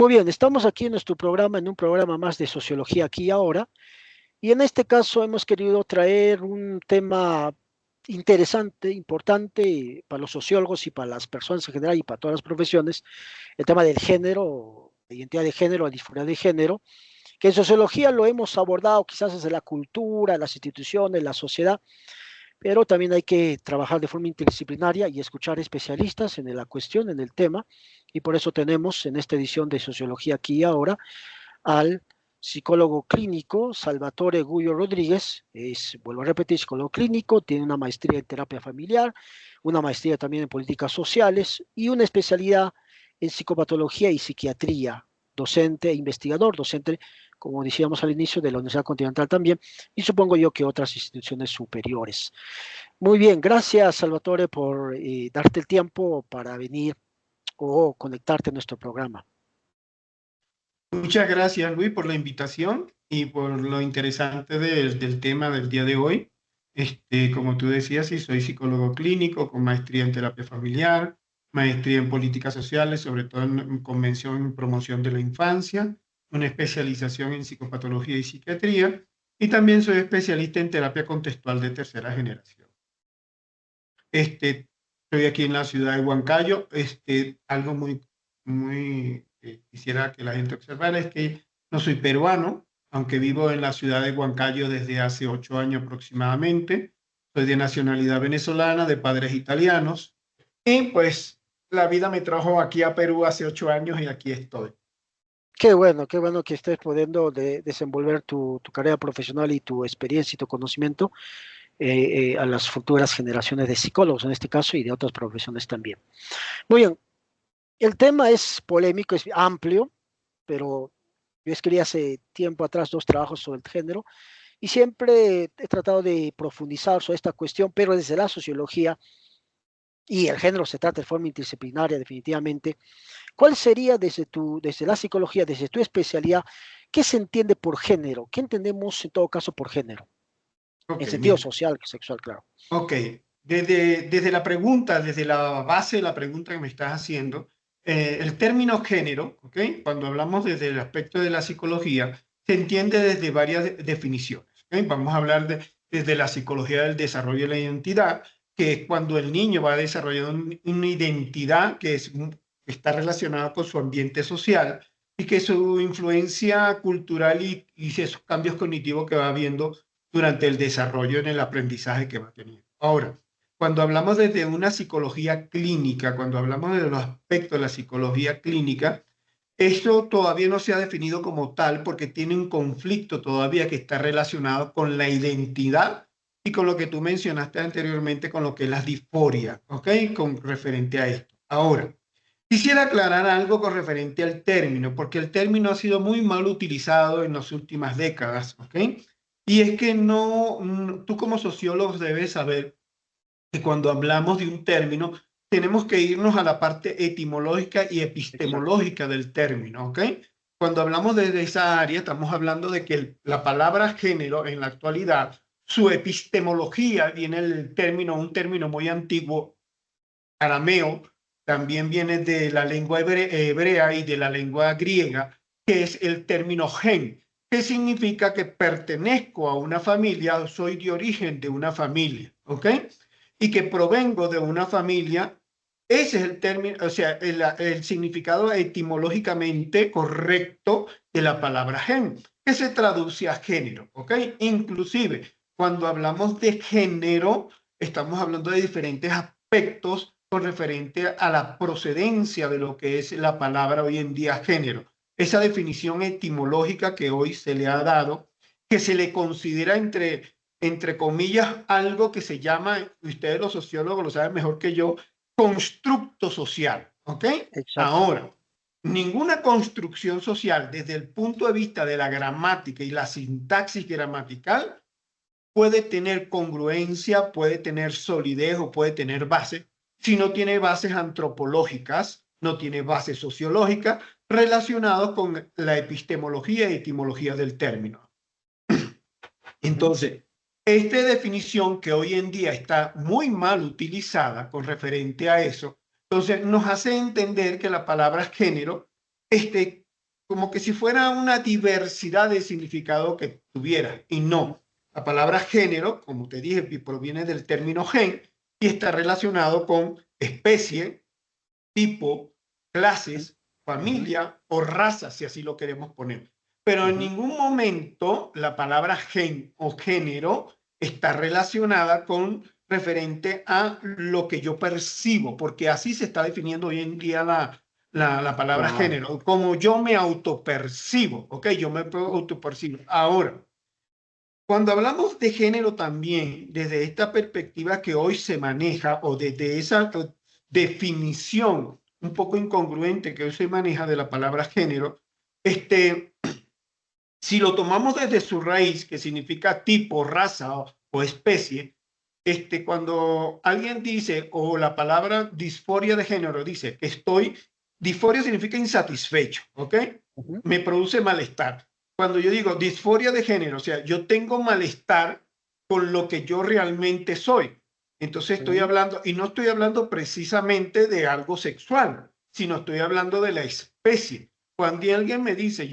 Muy bien, estamos aquí en nuestro programa, en un programa más de sociología aquí y ahora, y en este caso hemos querido traer un tema interesante, importante para los sociólogos y para las personas en general y para todas las profesiones, el tema del género, la identidad de género, la disforia de género, que en sociología lo hemos abordado quizás desde la cultura, las instituciones, la sociedad, pero también hay que trabajar de forma interdisciplinaria y escuchar especialistas en la cuestión, en el tema, y por eso tenemos en esta edición de Sociología aquí y ahora al psicólogo clínico Salvatore Gullo Rodríguez. Vuelvo a repetir, psicólogo clínico, tiene una maestría en terapia familiar, una maestría también en políticas sociales y una especialidad en psicopatología y psiquiatría, docente e investigador, docente, como decíamos al inicio, de la Universidad Continental también, y supongo yo que otras instituciones superiores. Muy bien, gracias Salvatore por darte el tiempo para venir o conectarte a nuestro programa. Muchas gracias, Luis, por la invitación y por lo interesante del tema del día de hoy. Como tú decías, sí, soy psicólogo clínico con maestría en terapia familiar, maestría en políticas sociales, sobre todo en convención y promoción de la infancia, una especialización en psicopatología y psiquiatría, y también soy especialista en terapia contextual de tercera generación. Estoy aquí en la ciudad de Huancayo. Algo muy quisiera que la gente observara es que no soy peruano, aunque vivo en la ciudad de Huancayo desde hace 8 años aproximadamente. Soy de nacionalidad venezolana, de padres italianos, y pues la vida me trajo aquí a Perú hace 8 años y aquí estoy. Qué bueno que estés pudiendo desenvolver tu carrera profesional y tu experiencia y tu conocimiento a las futuras generaciones de psicólogos en este caso y de otras profesiones también. Muy bien, el tema es polémico, es amplio, pero yo escribí hace tiempo atrás 2 trabajos sobre el género y siempre he tratado de profundizar sobre esta cuestión, pero desde la sociología y el género se trata de forma interdisciplinaria definitivamente. ¿Cuál sería desde la psicología, desde tu especialidad, qué se entiende por género? ¿Qué entendemos en todo caso por género? En Ok, sentido mira. social, sexual, claro. Ok, desde la pregunta, desde la base de la pregunta que me estás haciendo, el término género, ¿ok? Cuando hablamos desde el aspecto de la psicología, se entiende desde varias definiciones, ¿ok? Vamos a hablar desde la psicología del desarrollo de la identidad, que es cuando el niño va desarrollando una identidad que está relacionada con su ambiente social y que su influencia cultural y esos cambios cognitivos que va viendo durante el desarrollo en el aprendizaje que va teniendo. Ahora, cuando hablamos desde una psicología clínica, cuando hablamos de los aspectos de la psicología clínica, esto todavía no se ha definido como tal porque tiene un conflicto todavía que está relacionado con la identidad y con lo que tú mencionaste anteriormente, con lo que es la disforia, ¿ok? Con referente a esto. Ahora, quisiera aclarar algo con referente al término, porque el término ha sido muy mal utilizado en las últimas décadas, ¿ok? Y es que tú como sociólogo debes saber que cuando hablamos de un término, tenemos que irnos a la parte etimológica y Exacto. epistemológica del término, ¿ok? Cuando hablamos de esa área, estamos hablando de que la palabra género en la actualidad, su epistemología viene el término, un término muy antiguo, arameo, también viene de la lengua hebrea y de la lengua griega, que es el término gen, que significa que pertenezco a una familia, soy de origen de una familia, ¿ok? Y que provengo de una familia. Ese es el término, o sea, el significado etimológicamente correcto de la palabra gen, que se traduce a género, ¿ok? Inclusive, cuando hablamos de género, estamos hablando de diferentes aspectos con referente a la procedencia de lo que es la palabra hoy en día género. Esa definición etimológica que hoy se le ha dado, que se le considera entre comillas algo que se llama, ustedes los sociólogos lo saben mejor que yo, constructo social, ¿ok? Exacto. Ahora, ninguna construcción social desde el punto de vista de la gramática y la sintaxis gramatical puede tener congruencia, puede tener solidez o puede tener base si no tiene bases antropológicas, no tiene bases sociológicas relacionadas con la epistemología y etimología del término. Ujú. Entonces, esta definición que hoy en día está muy mal utilizada con referente a eso, entonces nos hace entender que la palabra género como que si fuera una diversidad de significado que tuviera, y no. La palabra género, como te dije, proviene del término gen y está relacionado con especie, tipo, clases, Ujú, familia o raza, si así lo queremos poner. Pero en ujú. ningún momento la palabra gen o género está relacionada con referente a lo que yo percibo, porque así se está definiendo hoy en día la palabra Claro. género, como yo me autopercibo, ¿ok? Yo me autopercibo. Ahora, cuando hablamos de género también, desde esta perspectiva que hoy se maneja o desde esa definición un poco incongruente que hoy se maneja de la palabra género, si lo tomamos desde su raíz, que significa tipo, raza o especie, cuando alguien dice, o la palabra disforia de género dice que disforia significa insatisfecho, ¿ok? Ujú, Me produce malestar. Cuando yo digo disforia de género, o sea, yo tengo malestar con lo que yo realmente soy. Entonces estoy ujú. hablando, y no estoy hablando precisamente de algo sexual, sino estoy hablando de la especie. Cuando alguien me dice,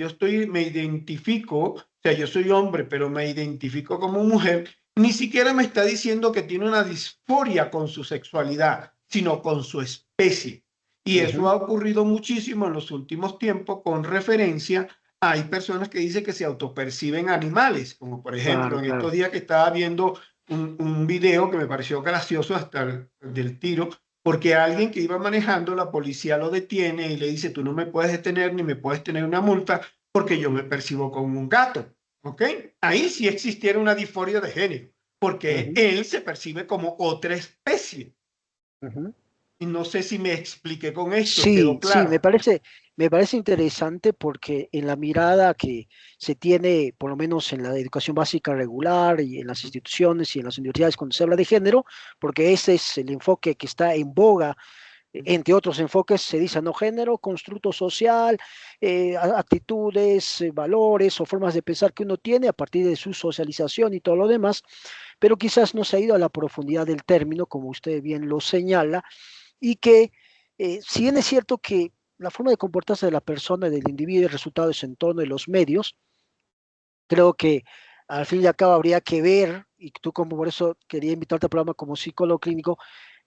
me identifico, o sea, yo soy hombre, pero me identifico como mujer, ni siquiera me está diciendo que tiene una disforia con su sexualidad, sino con su especie. Y eso Ujú. ha ocurrido muchísimo en los últimos tiempos con referencia a hay personas que dicen que se autoperciben animales, como por ejemplo Claro, en claro. estos días que estaba viendo un video que me pareció gracioso hasta del tiro, porque alguien que iba manejando, la policía lo detiene y le dice, tú no me puedes detener ni me puedes tener una multa porque yo me percibo como un gato. ¿Ok? Ahí sí existiera una disforia de género, porque Ujú, él se percibe como otra especie. ujú. Y no sé si me expliqué con esto, Sí, quedó sí, claro. me parece interesante porque en la mirada que se tiene, por lo menos en la educación básica regular y en las instituciones y en las universidades cuando se habla de género, porque ese es el enfoque que está en boga, entre otros enfoques se dice no género, constructo social, actitudes, valores o formas de pensar que uno tiene a partir de su socialización y todo lo demás, pero quizás no se ha ido a la profundidad del término, como usted bien lo señala y que si bien es cierto que la forma de comportarse de la persona, del individuo, el resultado de su entorno y los medios, creo que al fin y al cabo habría que ver, y tú como por eso quería invitarte al programa como psicólogo clínico,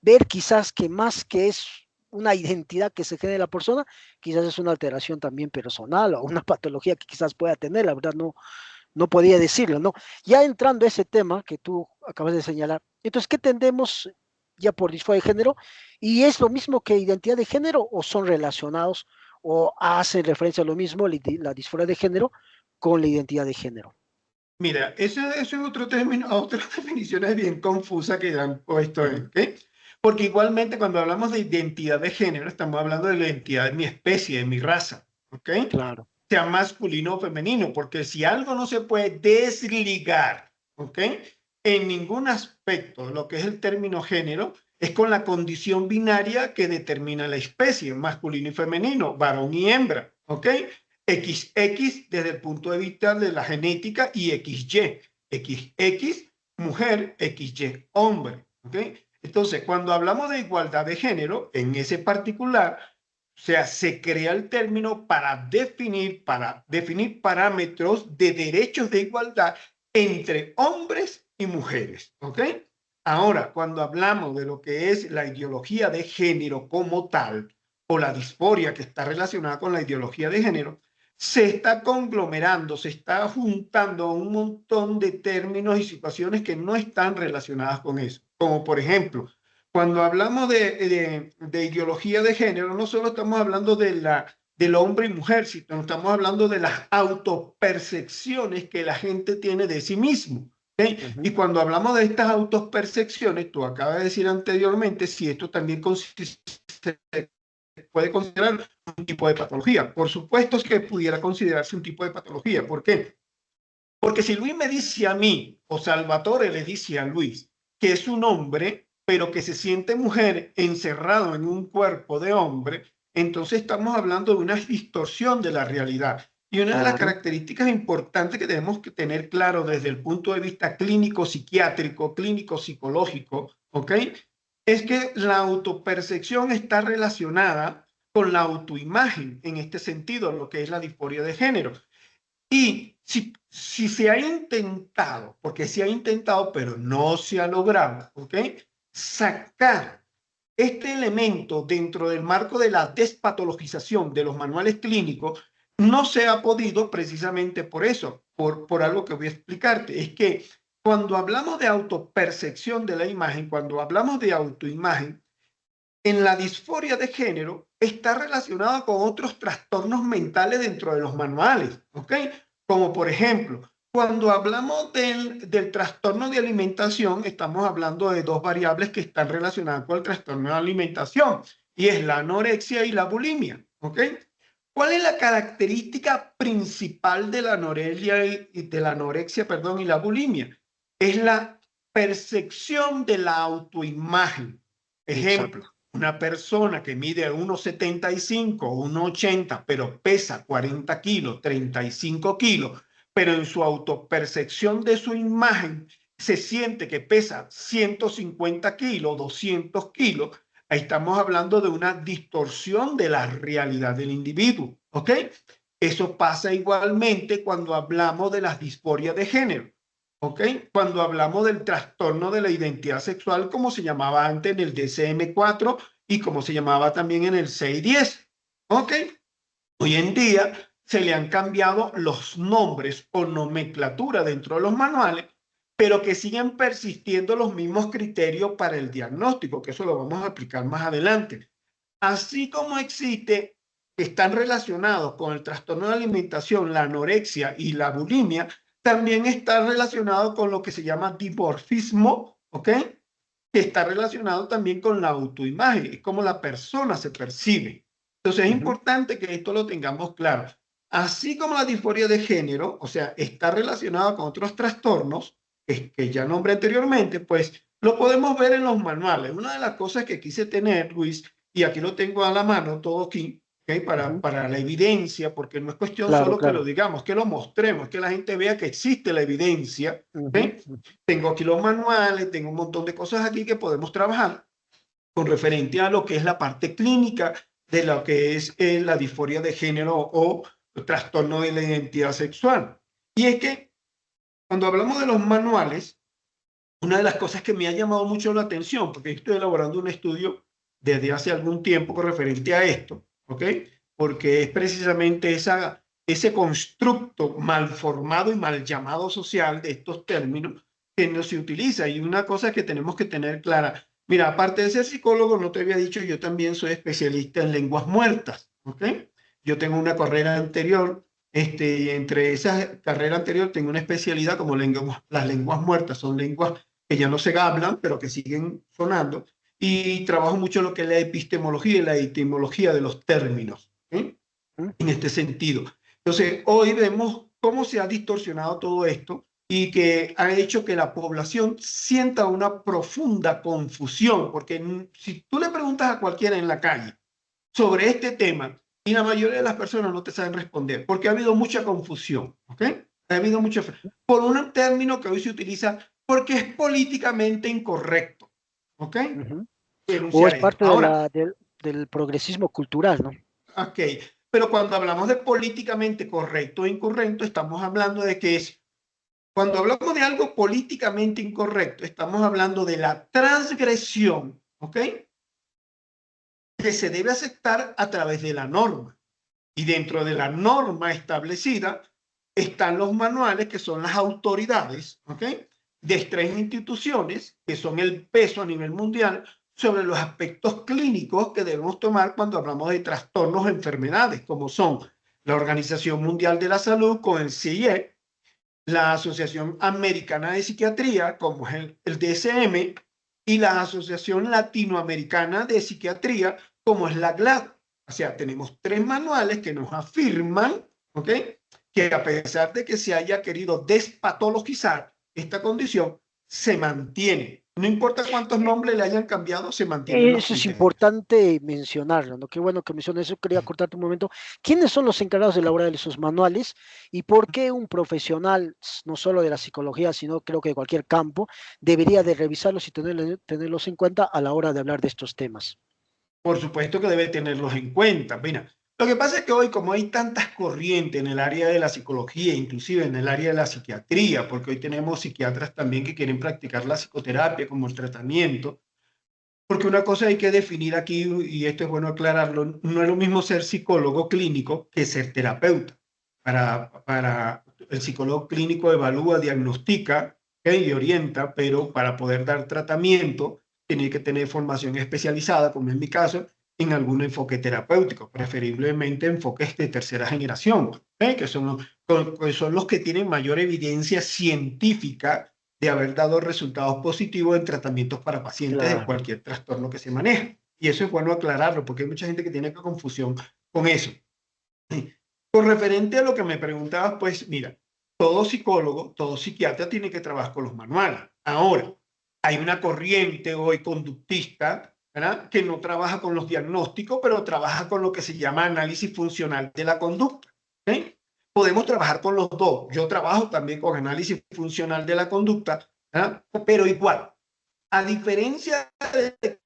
ver quizás que más que es una identidad que se genera en la persona, quizás es una alteración también personal o una patología que quizás pueda tener, la verdad no podía decirlo, ¿no? Ya entrando a ese tema que tú acabas de señalar, entonces, ¿qué tendemos ya por disforia de género? ¿Y es lo mismo que identidad de género o son relacionados o hacen referencia a lo mismo, la disforia de género, con la identidad de género? Mira, eso es otro término, otra definición es bien confusa que han puesto, Ujú. ¿ok? Porque igualmente cuando hablamos de identidad de género, estamos hablando de la identidad de mi especie, de mi raza, ¿ok? Claro. Sea masculino o femenino, porque si algo no se puede desligar, ¿ok? En ningún aspecto, lo que es el término género, es con la condición binaria que determina la especie, masculino y femenino, varón y hembra, ¿ok? XX desde el punto de vista de la genética y XY. XX, mujer, XY, hombre, ¿ok? Entonces, cuando hablamos de igualdad de género, en ese particular, o sea, se crea el término para definir parámetros de derechos de igualdad entre hombres y mujeres. ¿Ok? Ahora, cuando hablamos de lo que es la ideología de género como tal, o la disforia que está relacionada con la ideología de género, se está conglomerando, se está juntando un montón de términos y situaciones que no están relacionadas con eso. Como por ejemplo, cuando hablamos de ideología de género, no solo estamos hablando del hombre y mujer, sino estamos hablando de las autopercepciones que la gente tiene de sí mismo. ¿Ok? Y Ujú. cuando hablamos de estas autopercepciones, tú acabas de decir anteriormente si esto también se puede considerar un tipo de patología. Por supuesto es que pudiera considerarse un tipo de patología. ¿Por qué? Porque si Luis me dice a mí, o Salvatore le dice a Luis, que es un hombre, pero que se siente mujer encerrado en un cuerpo de hombre, entonces estamos hablando de una distorsión de la realidad. Y una de las Claro. características importantes que tenemos que tener claro desde el punto de vista clínico psiquiátrico, clínico psicológico, ¿ok? Es que la autopercepción está relacionada con la autoimagen en este sentido, lo que es la disforia de género. Y si se ha intentado, porque se ha intentado, pero no se ha logrado, ¿ok? Sacar este elemento dentro del marco de la despatologización de los manuales clínicos, no se ha podido precisamente por eso, por algo que voy a explicarte. Es que cuando hablamos de autopercepción de la imagen, cuando hablamos de autoimagen, en la disforia de género está relacionada con otros trastornos mentales dentro de los manuales, ¿ok? Como por ejemplo, cuando hablamos del trastorno de alimentación, estamos hablando de dos variables que están relacionadas con el trastorno de alimentación, y es la anorexia y la bulimia, ¿ok? ¿Cuál es la característica principal de la anorexia, perdón, y la bulimia? Es la percepción de la autoimagen. Ejemplo, Exacto. una persona que mide 1,75 o 1,80, pero pesa 40 kilos, 35 kilos, pero en su autopercepción de su imagen se siente que pesa 150 kilos, 200 kilos, ahí estamos hablando de una distorsión de la realidad del individuo, ¿ok? Eso pasa igualmente cuando hablamos de las disforias de género. ¿Ok? Cuando hablamos del trastorno de la identidad sexual, como se llamaba antes en el DSM-4 y como se llamaba también en el 610. ¿Ok? Hoy en día se le han cambiado los nombres o nomenclatura dentro de los manuales, pero que siguen persistiendo los mismos criterios para el diagnóstico, que eso lo vamos a explicar más adelante. Así como existe, están relacionados con el trastorno de alimentación, la anorexia y la bulimia, también está relacionado con lo que se llama dimorfismo, ¿ok? Que está relacionado también con la autoimagen, es como la persona se percibe. Entonces es Ujú. importante que esto lo tengamos claro. Así como la disforia de género, o sea, está relacionado con otros trastornos que ya nombré anteriormente, pues lo podemos ver en los manuales. Una de las cosas que quise tener, Luis, y aquí lo tengo a la mano, todo aquí, ¿okay? Ujú. Para la evidencia, porque no es cuestión Claro, solo que lo claro. digamos, que lo mostremos, que la gente vea que existe la evidencia. Ujú, ¿Okay? ujú. Tengo aquí los manuales, tengo un montón de cosas aquí que podemos trabajar con referente a lo que es la parte clínica de lo que es la disforia de género o trastorno de la identidad sexual. Y es que cuando hablamos de los manuales, una de las cosas que me ha llamado mucho la atención, porque estoy elaborando un estudio desde hace algún tiempo con referente a esto, ¿ok? Porque es precisamente ese constructo mal formado y mal llamado social de estos términos que no se utiliza. Y una cosa que tenemos que tener clara, mira, aparte de ser psicólogo, no te había dicho, yo también soy especialista en lenguas muertas, ¿ok? Yo tengo una carrera anterior, y entre esas carreras anteriores tengo una especialidad como las lenguas muertas, son lenguas que ya no se hablan, pero que siguen sonando, y trabajo mucho en lo que es la epistemología y la etimología de los términos, ¿eh? Ujú. En este sentido. Entonces, hoy vemos cómo se ha distorsionado todo esto y que ha hecho que la población sienta una profunda confusión, porque si tú le preguntas a cualquiera en la calle sobre este tema, y la mayoría de las personas no te saben responder, porque ha habido mucha confusión, ¿ok? Ha habido mucho, por un término que hoy se utiliza porque es políticamente incorrecto, ¿ok? Ujú. O Denunciar es esto. parte de Ahora, del progresismo cultural, ¿no? ok, pero cuando hablamos de políticamente correcto o incorrecto, estamos hablando de que es, cuando hablamos de algo políticamente incorrecto, estamos hablando de la transgresión, ¿ok? Que se debe aceptar a través de la norma. Y dentro de la norma establecida están los manuales, que son las autoridades, ¿ok? De tres instituciones, que son el peso a nivel mundial sobre los aspectos clínicos que debemos tomar cuando hablamos de trastornos o enfermedades, como son la Organización Mundial de la Salud con el CIE, la Asociación Americana de Psiquiatría, como es el DSM, y la Asociación Latinoamericana de Psiquiatría, como es la GLAD. O sea, tenemos tres manuales que nos afirman, ¿ok? Que a pesar de que se haya querido despatologizar esta condición, se mantiene. No importa cuántos nombres le hayan cambiado, se mantienen los Eso es criterios. importante mencionarlo, ¿no? Qué bueno que mencionas eso. Quería cortarte un momento. ¿Quiénes son los encargados de elaborar esos manuales y por qué un profesional, no solo de la psicología, sino creo que de cualquier campo, debería de revisarlos y tenerlos en cuenta a la hora de hablar de estos temas? Por supuesto que debe tenerlos en cuenta. Mira, lo que pasa es que hoy, como hay tantas corrientes en el área de la psicología, inclusive en el área de la psiquiatría, porque hoy tenemos psiquiatras también que quieren practicar la psicoterapia como el tratamiento, porque una cosa hay que definir aquí, y esto es bueno aclararlo, no es lo mismo ser psicólogo clínico que ser terapeuta. Para el psicólogo clínico evalúa, diagnostica, ¿ok? Y orienta, pero para poder dar tratamiento tiene que tener formación especializada, como en mi caso, en algún enfoque terapéutico, preferiblemente enfoques de tercera generación, ¿ok? Que son los que tienen mayor evidencia científica de haber dado resultados positivos en tratamientos para pacientes de Claro, cualquier trastorno que se maneje. Y eso es bueno aclararlo, porque hay mucha gente que tiene confusión con eso. Con referente a lo que me preguntabas, pues mira, todo psicólogo, todo psiquiatra tiene que trabajar con los manuales. Ahora, hay una corriente hoy conductista, ¿verdad?, que no trabaja con los diagnósticos, pero trabaja con lo que se llama análisis funcional de la conducta. ¿Sí? Podemos trabajar con los dos. Yo trabajo también con análisis funcional de la conducta, ¿verdad?, pero igual, a diferencia de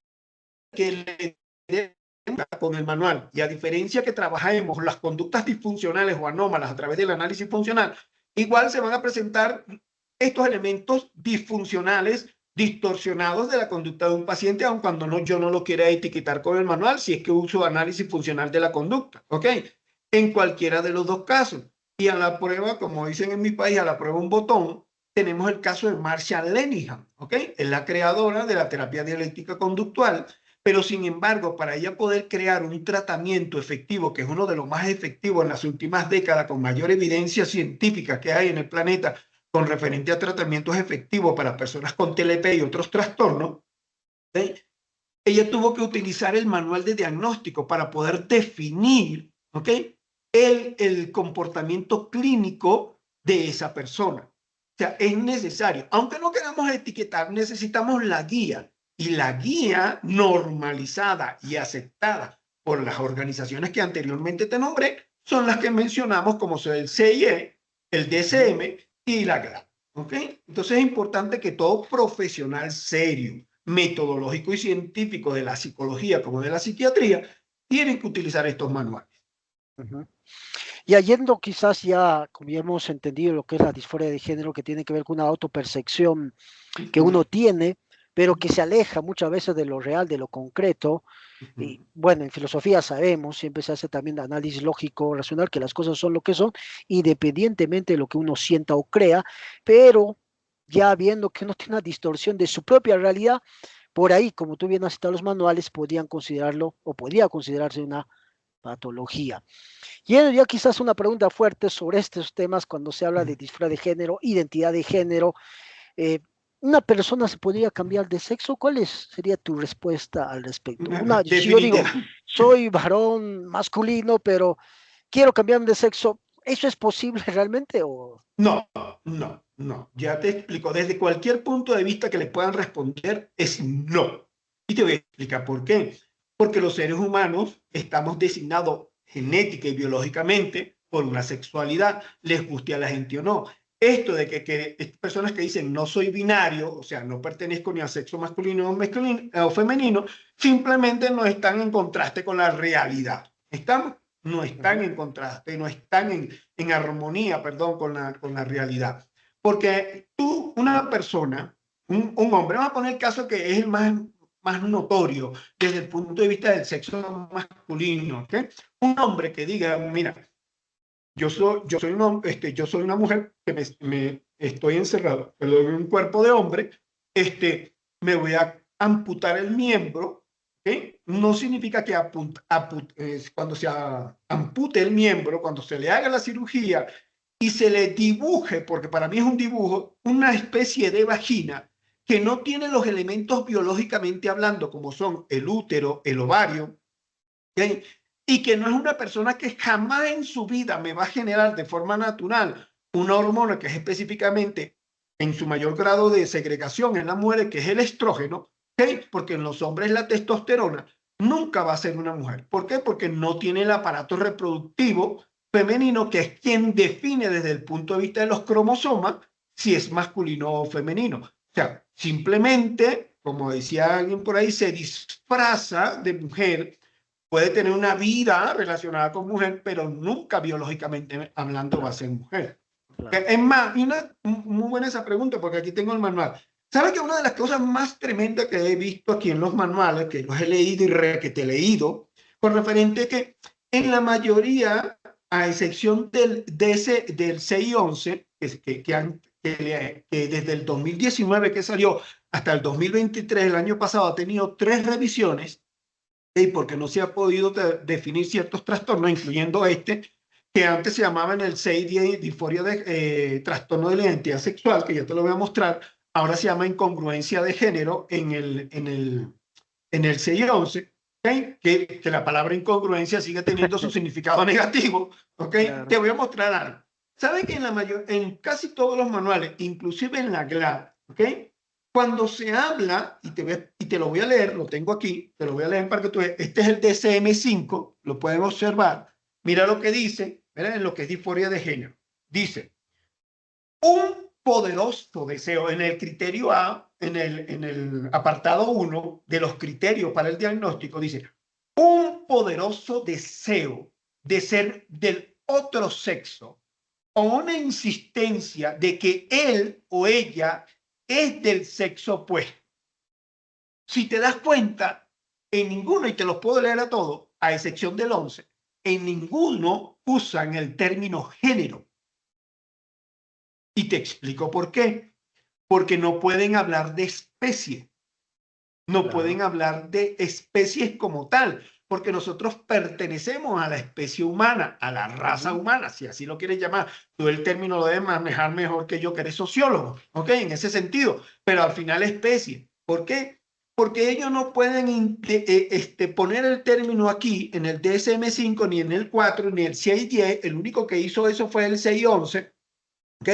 que le con el manual y a diferencia que trabajemos las conductas disfuncionales o anómalas a través del análisis funcional, igual se van a presentar estos elementos disfuncionales distorsionados de la conducta de un paciente, aun cuando yo no lo quiera etiquetar con el manual, si es que uso análisis funcional de la conducta, ¿ok? En cualquiera de los dos casos. Y a la prueba, como dicen en mi país, a la prueba un botón, tenemos el caso de Marsha Linehan, ¿ok? Es la creadora de la terapia dialéctica conductual, pero sin embargo, para ella poder crear un tratamiento efectivo, que es uno de los más efectivos en las últimas décadas, con mayor evidencia científica que hay en el planeta, con referente a tratamientos efectivos para personas con TLP y otros trastornos, ¿sí?, ella tuvo que utilizar el manual de diagnóstico para poder definir, ¿ok?, el comportamiento clínico de esa persona. O sea, es necesario, aunque no queramos etiquetar, necesitamos la guía, y la guía normalizada y aceptada por las organizaciones que anteriormente te nombré son las que mencionamos, como son el CIE, el DSM y la GRAP. ¿Ok? Entonces es importante que todo profesional serio, metodológico y científico de la psicología como de la psiquiatría tienen que utilizar estos manuales. ujú. Y yendo quizás ya, como ya hemos entendido lo que es la disforia de género, que tiene que ver con una autopercepción que uno tiene, pero que se aleja muchas veces de lo real, de lo concreto. Y bueno, en filosofía sabemos, siempre se hace también análisis lógico, racional, que las cosas son lo que son, independientemente de lo que uno sienta o crea, pero ya viendo que no tiene una distorsión de su propia realidad, por ahí, como tú bien has citado los manuales, podían considerarlo o podría considerarse una patología. Y ya quizás una pregunta fuerte sobre estos temas cuando se habla de disforia de género, identidad de género. eh, ¿Una persona se podría cambiar de sexo? Sería tu respuesta al respecto? Si yo digo, Definitivamente. soy varón masculino, pero quiero cambiarme de sexo, ¿eso es posible realmente? O... No, no, no. Ya te explico. Desde cualquier punto de vista que le puedan responder es no. Y te voy a explicar por qué. Porque los seres humanos estamos designados genética y biológicamente por una sexualidad, les guste a la gente o no. Esto de que personas que dicen no soy binario, o sea, no pertenezco ni al sexo masculino o femenino, simplemente no están en contraste con la realidad. ¿Estamos? No están Ujú, en contraste, no están en armonía, perdón, con la realidad. Porque tú, una persona, un hombre, vamos a poner el caso que es el más notorio desde el punto de vista del sexo masculino, ¿okay? Un hombre que diga, mira, yo soy una mujer que me estoy encerrado, pero en un cuerpo de hombre, me voy a amputar el miembro, ¿okay? No significa que cuando se ampute el miembro, cuando se le haga la cirugía y se le dibuje, porque para mí es un dibujo, una especie de vagina que no tiene los elementos biológicamente hablando, como son el útero, el ovario, ¿okay? Y que no es una persona que jamás en su vida me va a generar de forma natural una hormona que es específicamente en su mayor grado de segregación en la mujer, que es el estrógeno, ¿okay? Porque en los hombres la testosterona nunca va a ser una mujer. ¿Por qué? Porque no tiene el aparato reproductivo femenino, que es quien define desde el punto de vista de los cromosomas si es masculino o femenino. O sea, simplemente como decía alguien por ahí, se disfraza de mujer, puede tener una vida relacionada con mujer, pero nunca biológicamente hablando va a ser mujer. claro. Es más, y muy buena esa pregunta, porque aquí tengo el manual. ¿Sabe que una de las cosas más tremendas que he visto aquí en los manuales, que los he leído y que te he leído, con referente que en la mayoría, a excepción del 611, que desde el 2019 que salió hasta el 2023, el año pasado, ha tenido 3 revisiones, porque no se ha podido definir ciertos trastornos, incluyendo este, que antes se llamaban en el 610 disforia de trastorno de la identidad sexual, que ya te lo voy a mostrar, ahora se llama incongruencia de género en el 611, ¿okay? Que la palabra incongruencia sigue teniendo su significado negativo, ¿ok? Claro. Te voy a mostrar algo. ¿Sabe que en casi todos los manuales, inclusive en la GLAD, ¿ok? Cuando se habla, y te lo voy a leer, lo tengo aquí, te lo voy a leer para que tú veas, este es el DSM-5, lo pueden observar, mira lo que dice, ¿verdad? En lo que es disforia de género. Dice, un poderoso deseo en el criterio A, en el apartado 1 de los criterios para el diagnóstico, dice, un poderoso deseo de ser del otro sexo o una insistencia de que él o ella es del sexo opuesto. Si te das cuenta, en ninguno, y te los puedo leer a todos, a excepción del 11, en ninguno usan el término género. Y te explico por qué. Porque no pueden hablar de especie, no pueden Claro. hablar de especies como tal, porque nosotros pertenecemos a la especie humana, a la raza Ujú. humana, si así lo quieres llamar. Tú el término lo debes manejar mejor que yo, que eres sociólogo, ¿ok? En ese sentido, pero al final especie. ¿Por qué? Porque ellos no pueden poner el término aquí en el DSM-5, ni en el 4, ni el 610. El único que hizo eso fue el 611, ¿ok?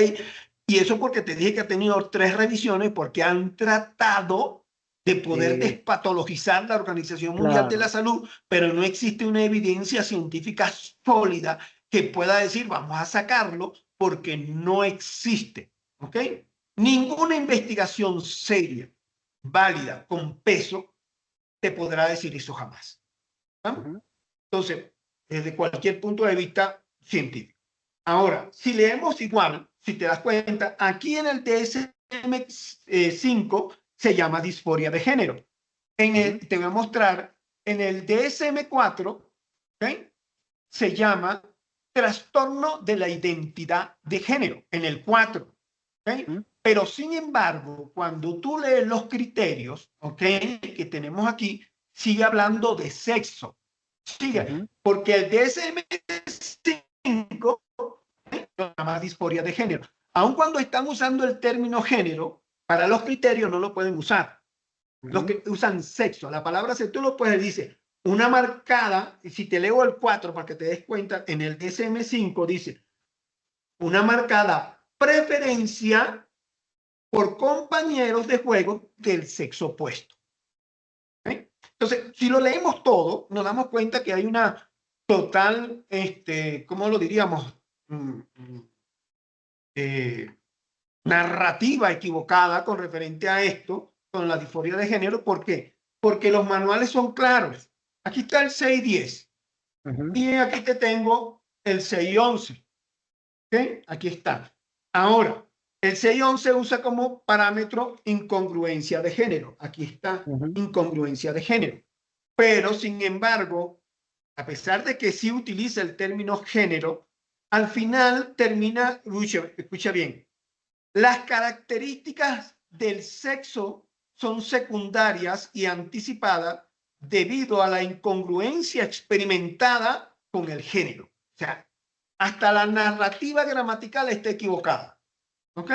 Y eso porque te dije que ha tenido 3 revisiones, porque han tratado de poder De, despatologizar la Organización Mundial de la claro. Salud, pero no existe una evidencia científica sólida que pueda decir, vamos a sacarlo, porque no existe, ¿ok? Ninguna investigación seria, válida, con peso, te podrá decir eso jamás. ¿Vamos? Ujú. Entonces, desde cualquier punto de vista científico. Ahora, si leemos igual, si te das cuenta, aquí en el DSM-5 se llama disforia de género. Ujú. Te voy a mostrar, en el DSM-4, ¿okay? Se llama trastorno de la identidad de género, en el 4. ¿Okay? Ujú. Pero sin embargo, cuando tú lees los criterios, ¿okay? Que tenemos aquí, sigue hablando de sexo. Sigue, Ujú. porque el DSM-5 se llama disforia de género. Aun cuando están usando el término género, para los criterios no lo pueden usar. Los Ujú. que usan sexo, la palabra sexo, tú lo puedes decir, una marcada, y si te leo el 4 para que te des cuenta, en el DSM-5 dice, una marcada preferencia por compañeros de juego del sexo opuesto. ¿Okay? Entonces, si lo leemos todo, nos damos cuenta que hay una total, ¿cómo lo diríamos? Eh, Narrativa equivocada con referente a esto, con la disforia de género. ¿Por qué? Porque los manuales son claros. Aquí está el 610 Ujú. y aquí te tengo el 611. ¿Okay? Aquí está. Ahora, el 611 usa como parámetro incongruencia de género. Aquí está, Ujú. incongruencia de género. Pero, sin embargo, a pesar de que sí utiliza el término género, al final termina, escucha bien, las características del sexo son secundarias y anticipadas debido a la incongruencia experimentada con el género. O sea, hasta la narrativa gramatical está equivocada. ¿Ok?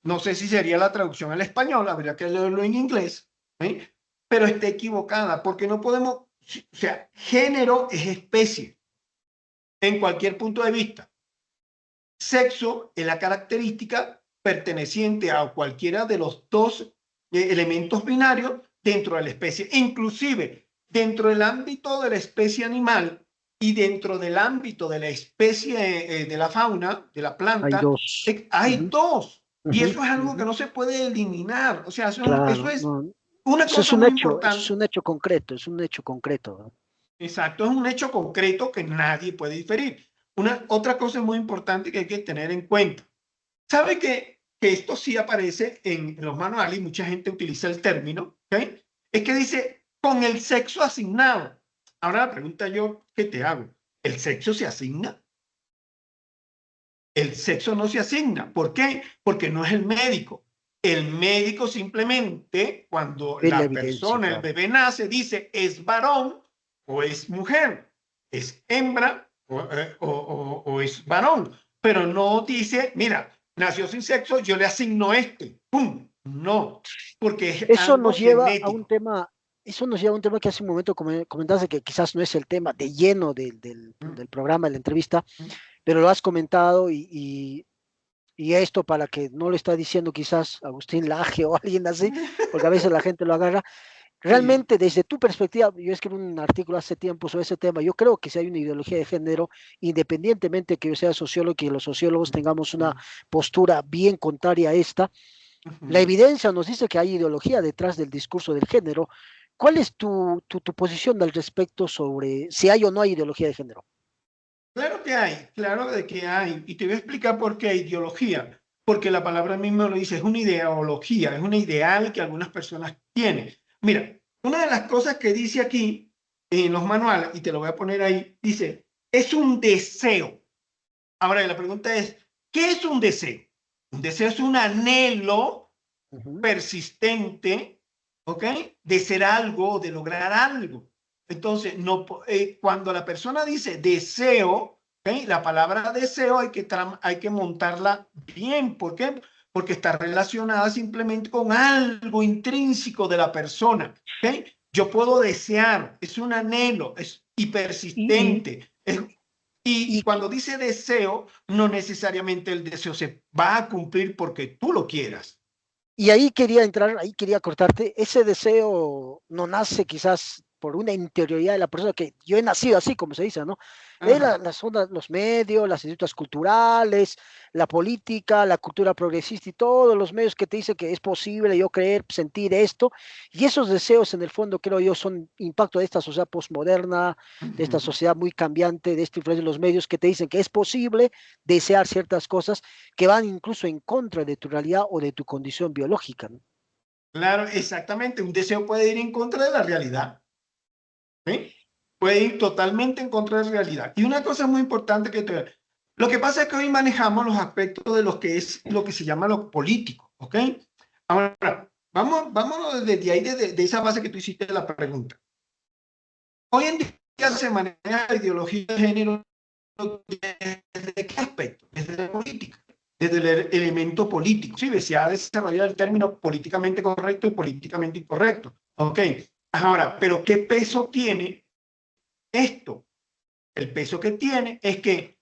No sé si sería la traducción al español, habría que leerlo en inglés, ¿eh? Pero está equivocada porque no podemos, o sea, género es especie en cualquier punto de vista. Sexo es la característica perteneciente a cualquiera de los dos elementos binarios dentro de la especie, inclusive dentro del ámbito de la especie animal y dentro del ámbito de la especie de la fauna, de la Hay planta, dos. hay Ujú. dos. Y Ujú. eso es algo que Ujú. no se puede eliminar. O sea, eso Claro, es no. Una Eso es cosa un muy hecho, eso es importante, un hecho concreto, es un hecho concreto, ¿no? exacto, es un hecho concreto que nadie puede diferir. Otra cosa muy importante que hay que tener en cuenta. ¿Sabe que esto sí aparece en los manuales y mucha gente utiliza el término? ¿Ok? Es que dice con el sexo asignado. Ahora la pregunta yo que te hago, ¿el sexo se asigna? El sexo no se asigna. ¿Por qué? Porque no es el médico. El médico simplemente, cuando Ve la la evidencia, persona, el claro. bebé nace, dice es varón o es mujer, es hembra o es varón, pero no dice, mira, nació sin sexo, yo le asigno este. ¡Pum! No, porque es Eso algo nos lleva a un genético. tema, eso nos lleva a un tema que hace un momento comentaste que quizás no es el tema de lleno del programa, de la entrevista, pero lo has comentado y esto para que no lo está diciendo quizás Agustín Laje o alguien así, porque a veces la gente lo agarra. Sí. Realmente, desde tu perspectiva, yo escribí un artículo hace tiempo sobre ese tema. Yo creo que si hay una ideología de género, independientemente que yo sea sociólogo y que los sociólogos tengamos una postura bien contraria a esta, la evidencia nos dice que hay ideología detrás del discurso del género. ¿Cuál es tu posición al respecto sobre si hay o no hay ideología de género? Claro que hay, claro de que hay. Y te voy a explicar por qué ideología. Porque la palabra misma lo dice, es una ideología, es un ideal que algunas personas tienen. Mira, una de las cosas que dice aquí en los manuales, y te lo voy a poner ahí, dice, es un deseo. Ahora, la pregunta es, ¿qué es un deseo? Un deseo es un anhelo Ujú. persistente, ¿ok? De ser algo, de lograr algo. Entonces, no, cuando la persona dice deseo, ¿ok? La palabra deseo hay que montarla bien. ¿Por qué? Porque está relacionada simplemente con algo intrínseco de la persona, ¿ok? Yo puedo desear, es un anhelo, es y Y, persistente. Y y, cuando dice deseo, no necesariamente el deseo se va a cumplir porque tú lo quieras. y ahí quería entrar, ahí quería cortarte. Ese deseo no nace quizás por una interioridad de la persona, que yo he nacido así, como se dice, ¿no? De ahí Ajá. las ondas, los medios, las industrias culturales, la política, la cultura progresista y todos los medios que te dicen que es posible yo creer, sentir esto. Y esos deseos, en el fondo, creo yo, son impacto de esta sociedad postmoderna, de esta Ujú. sociedad muy cambiante, de esta influencia de los medios que te dicen que es posible desear ciertas cosas que van incluso en contra de tu realidad o de tu condición biológica, ¿no? Claro, exactamente. Un deseo puede ir en contra de la realidad. ¿Sí? Puede ir totalmente en contra de la realidad. Y una cosa muy importante que te... Lo que pasa es que hoy manejamos los aspectos de lo que es lo que se llama lo político, ¿ok? Ahora, vamos desde ahí, de esa base que tú hiciste la pregunta. Hoy en día se maneja la ideología de género ¿desde qué aspecto? Desde la política, desde el elemento político. Sí, se ha desarrollado el término políticamente correcto y políticamente incorrecto. Ok, ahora, pero ¿qué peso tiene esto? El peso que tiene es que,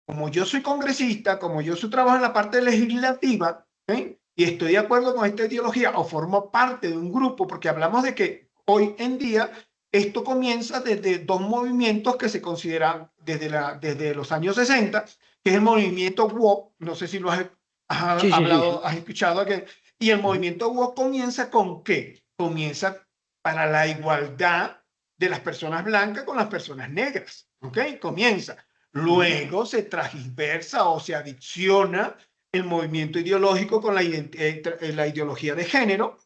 como yo soy congresista, como yo soy trabajo en la parte legislativa, ¿eh? Y estoy de acuerdo con esta ideología o formo parte de un grupo, porque hablamos de que hoy en día esto comienza desde dos movimientos que se consideran desde los años 60, que es el movimiento WOC, no sé si lo has Sí, sí, sí, sí. hablado, has escuchado, y el Ujú. movimiento WOC comienza con ¿qué? Comienza para la igualdad de las personas blancas con las personas negras, ¿ok? Comienza. Ujú. Luego se transversa o se adiciona el movimiento ideológico con la ideología de género